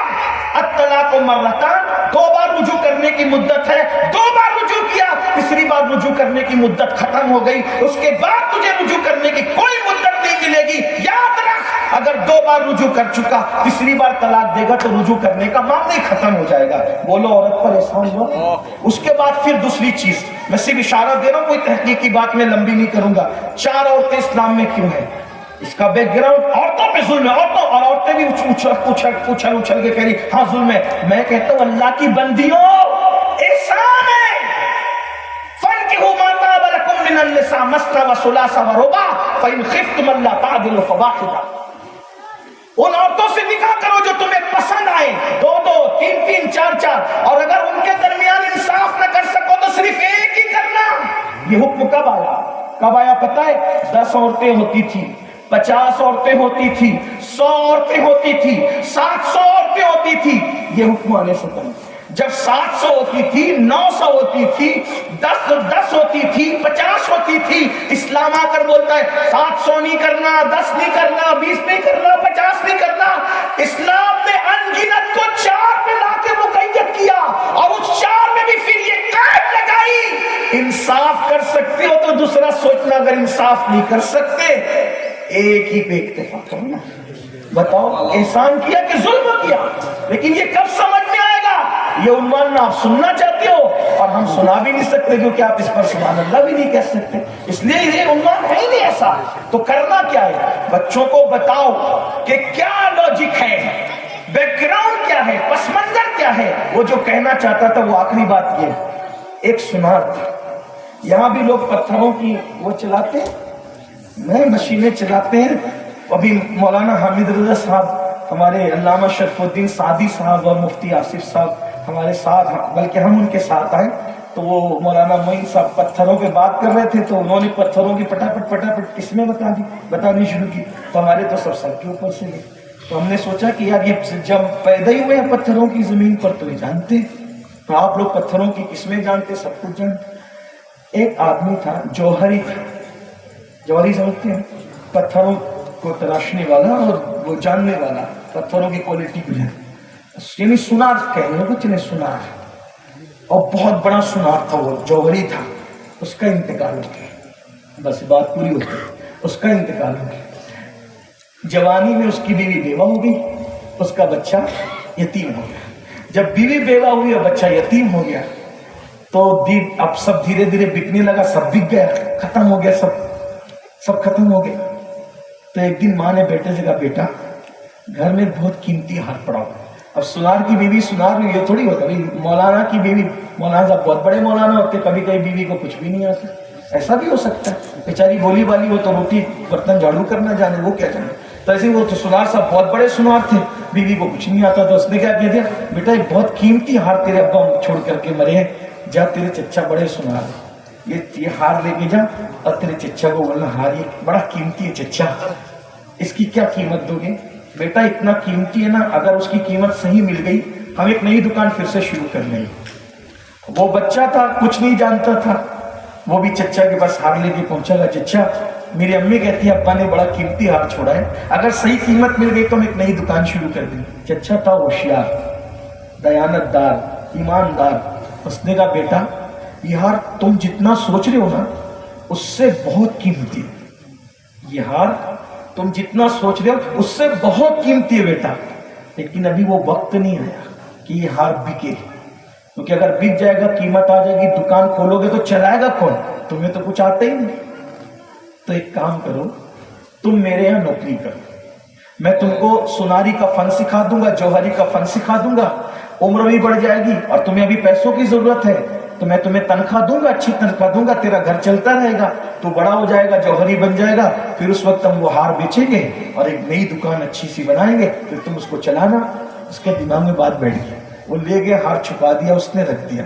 B: الطلاق مرتان، 2 بار رجوع کرنے کی مدت ہے، 2 بار رجوع کیا، تیسری بار رجوع کرنے کی مدت ختم ہو گئی، اس کے بعد تجھے رجوع کرنے کی کوئی مدت نہیں ملے گی، یاد رکھ اگر 2 بار رجوع کر چکا تیسری بار طلاق دے گا تو رجوع کرنے کا معاملہ ہی ختم ہو جائے گا۔ بولو عورت پر احسان ہوا۔ اس کے بعد پھر دوسری چیز، میں صرف اشارہ دے رہا ہوں، کوئی تحقیق کی بات میں لمبی نہیں کروں گا۔ 4 عورتیں اسلام میں کیوں ہیں؟ اس کا بیک گراؤنڈ عورتوں پہ ظلم ہے، عورتیں بھی اچھل کے کہہ رہی ہاں ظلم ہے۔ میں کہتا ہوں اللہ کی بندیوں احسان ہے، فَانكِحُوا مَا طَابَ لَكُم مِّنَ النِّسَاءِ مَثْنَىٰ وَثُلَاثَ وَرُبَاعَ فَإِنْ خِفْتُمْ أَلَّا تَعْدِلُوا فَوَاحِدَةً۔ ان عورتوں سے نکاح کرو جو تمہیں پسند آئے، 2 3 4 اور اگر ان کے درمیان انصاف نہ کر سکو تو صرف ایک ہی کرنا۔ یہ حکم کب آیا؟ کب آیا پتہ ہے؟ 10 عورتیں ہوتی تھی، 50 عورتیں ہوتی تھی، 100 عورتیں ہوتی تھی، 700 عورتیں ہوتی تھی، یہ حکم آنے سے پہلے جب 700 ہوتی تھی، 900 ہوتی تھی، 10 ہوتی تھی، 50 ہوتی تھی، اسلام آ کر بولتا ہے 700 نہیں کرنا، 10 نہیں کرنا، 20 نہیں کرنا، 50 نہیں کرنا۔ اسلام نے انگنت کو 4 پہ لا کے مقید کیا، اور اس 4 میں بھی پھر یہ قید لگائی انصاف کر سکتے ہو تو دوسرا سوچنا، اگر انصاف نہیں کر سکتے ایک ہی پہ اکتفا کرنا۔ بتاؤ احسان کیا کہ ظلم کیا؟ لیکن یہ کب سمجھ میں آئے گا؟ یہ عنوان نہ آپ سننا چاہتے ہو اور ہم سنا بھی نہیں سکتے کیونکہ آپ اس پر سبحان اللہ بھی نہیں کہہ سکتے، اس لیے یہ عنوان ہے ہی نہیں ایسا۔ تو کرنا کیا ہے؟ بچوں کو بتاؤ کہ کیا لاجک ہے، بیک گراؤنڈ کیا ہے، پس منظر کیا ہے۔ وہ جو کہنا چاہتا تھا وہ آخری بات یہ، ایک سنار تھا، یہاں بھی لوگ پتھروں کی وہ چلاتے ہیں، مشینیں چلاتے ہیں۔ ابھی مولانا حامد رضا صاحب، ہمارے علامہ شرف الدین سعدی صاحب اور مفتی آصف صاحب ہمارے ساتھ، بلکہ ہم ان کے ساتھ آئے تو وہ مولانا معین صاحب پتھروں پہ بات کر رہے تھے، تو انہوں نے پتھروں کی پٹاپٹ قسمیں بتانی شروع کی، تو ہمارے تو سب سر کے اوپر سے گئے۔ تو ہم نے سوچا کہ یار یہ جب پیدا ہی ہوئے ہیں پتھروں کی زمین پر تو یہ جانتے، تو آپ لوگ پتھروں کی قسمیں جانتے، سب کچھ جانتے۔ ایک آدمی تھا جوہری تھا، جوہری سمجھتے ہیں، پتھروں کو تراشنے والا اور وہ جاننے والا، پتھروں کی کوالٹی کو جاننے، یعنی سنار کہنے کو چلے سنار، اور بہت بڑا سنار تھا، وہ جوہری تھا۔ اس کا انتقال ہو گیا، بس بات پوری ہوتی ہے، اس کا انتقال ہو گیا۔ جوانی میں اس کی بیوی بیوہ ہو گئی، اس کا بچہ یتیم ہو گیا۔ جب بیوی بیوہ ہوئی اور بچہ یتیم ہو گیا تو اب سب دھیرے دھیرے بکنے لگا، سب بک گیا، ختم ہو گیا، سب ختم ہو گیا۔ تو ایک دن ماں نے بیٹے سے کہا بیٹا گھر میں بہت قیمتی ہار پڑا ہوا۔ اب سنار کی بیوی سنار میں یہ تھوڑی ہوتا، مولانا کی بیوی، مولانا صاحب بہت بڑے مولانا ہوتے، کبھی کبھی بیوی کو کچھ بھی نہیں آتا، ایسا بھی ہو سکتا ہے، بیچاری بولی والی ہو تو روٹی برتن جھاڑو کرنا جانے، وہ کیا جانے۔ تو ایسے وہ تو سنار صاحب بہت بڑے سنار تھے، بیوی کو کچھ نہیں آتا، تو اس نے کیا کہہ دیا بیٹا ایک بہت قیمتی ہار تیرے ابا چھوڑ کر کے مرے ہیں، جا تیرے چچا بڑے سنار، یہ ہار لے کے جا اور تیرے چچا کو بولنا ہار یہ بڑا قیمتی ہے چچا، اس کی کیا قیمت دو گے؟ بیٹا اتنا قیمتی ہے نا، اگر اس کی قیمت صحیح مل گئی ہم ایک نئی دکان پھر سے شروع کر لیں گے۔ وہ بچہ تھا، کچھ نہیں جانتا تھا، وہ بھی چچا کے پاس ہار لے کے پہنچا گا، چچا میری امی کہتی ہے ابا نے بڑا قیمتی ہار چھوڑا ہے، اگر صحیح قیمت مل گئی تو ہم ایک نئی دکان شروع کر دیں۔ چچا تھا ہوشیار، دیانت دار، ایماندار، اس نے کہا بیٹا یہ ہار تم جتنا سوچ رہے ہو نا اس سے بہت قیمتی ہے، یہ ہار تم جتنا سوچ رہے ہو اس سے بہت قیمتی ہے بیٹا، لیکن ابھی وہ وقت نہیں آیا کہ یہ ہار بکے، کیونکہ اگر بک جائے گا قیمت آ جائے گی، دکان کھولو گے تو چلائے گا کون؟ تمہیں تو کچھ آتا ہی نہیں۔ تو ایک کام کرو، تم میرے یہاں نوکری کرو، میں تم کو سناری کا فن سکھا دوں گا، جوہری کا فن سکھا دوں گا، عمر بھی بڑھ جائے گی اور تمہیں ابھی پیسوں کی ضرورت ہے تو میں تمہیں تنخواہ دوں گا، اچھی تنخواہ دوں گا، تیرا گھر چلتا رہے گا، تو بڑا ہو جائے گا، جوہری بن جائے گا، پھر اس وقت ہم وہ ہار بیچیں گے اور ایک نئی دکان اچھی سی بنائیں گے، پھر تم اس کو چلانا۔ اس کے دماغ میں بات بیٹھ گئی، وہ لے گئے، ہار چھپا دیا، اس نے رکھ دیا،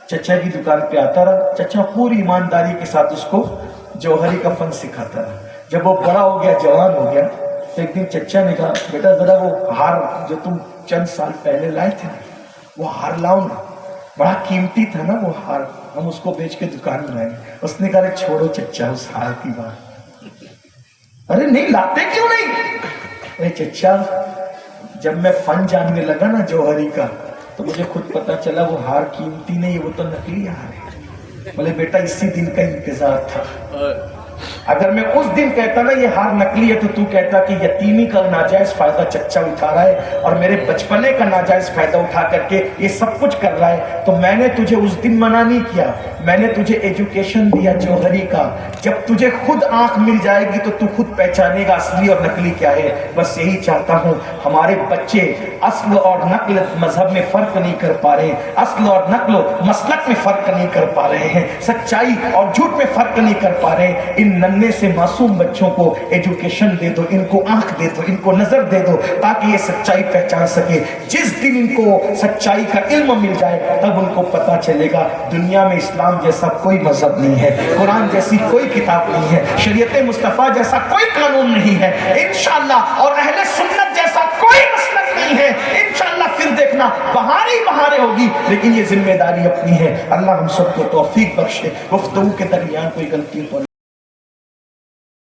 B: چچا کی دکان پہ آتا رہا، چچا پوری ایمانداری کے ساتھ اس کو جوہری کا فن سکھاتا رہا۔ جب وہ بڑا ہو گیا، جوان ہو گیا، تو ایک دن چچا نے کہا بیٹا ذرا وہ ہار جو تم چند سال پہلے لائے تھے وہ ہار لاؤ نا، بڑا قیمتی تھا نا وہ ہار، ہم اس کو بیچ کے دکان بنائیں گے۔ اس نے کہا چھوڑو چچا اس ہار کی بات، ارے نہیں لاتے کیوں نہیں؟ ارے چچا جب میں فن جاننے لگا نا جوہری کا تو مجھے خود پتا چلا وہ ہار قیمتی نہیں، وہ تو نقلی ہار ہے۔ بولے بیٹا اسی دن کا انتظار تھا، اگر میں اس دن کہتا نا یہ ہار نقلی ہے تو تو کہتا کہ یتیمی کا ناجائز فائدہ چچا اٹھا رہا ہے اور میرے بچپنے کا ناجائز فائدہ اٹھا کر کے یہ سب کچھ کر رہا ہے۔ تو میں نے تجھے اس دن منع نہیں کیا، میں نے تجھے ایجوکیشن دیا جوہری کا، جب تجھے خود آنکھ مل جائے گی تو تو خود پہچانے گا اصلی اور نقلی کیا ہے۔ بس یہی چاہتا ہوں ہمارے بچے اصل اور نقل مذہب میں فرق نہیں کر پا رہے، اصل اور نقل مسلک میں فرق نہیں کر پا رہے ہیں، سچائی اور جھوٹ میں فرق نہیں کر پا رہے ہیں۔ ان ننھے سے معصوم بچوں کو ایجوکیشن دے دو، ان کو آنکھ دے دو، ان کو نظر دے دو تاکہ یہ سچائی پہچان سکے۔ جس دن ان کو سچائی کا علم مل جائے تب ان کو پتا چلے گا دنیا میں اسلام جیسا کوئی مذہب نہیں ہے، قرآن جیسی کوئی کتاب نہیں ہے، شریعت مصطفیٰ جیسا کوئی قانون نہیں ہے انشاءاللہ، اور اہل سنت جیسا کوئی مسلک نہیں ہے انشاءاللہ۔ پھر دیکھنا بہاریں ہی بہاریں ہوگی، لیکن یہ ذمہ داری اپنی ہے۔ اللہ ہم سب کو توفیق بخشے۔ گفتگو کے درمیان کوئی غلطی ہو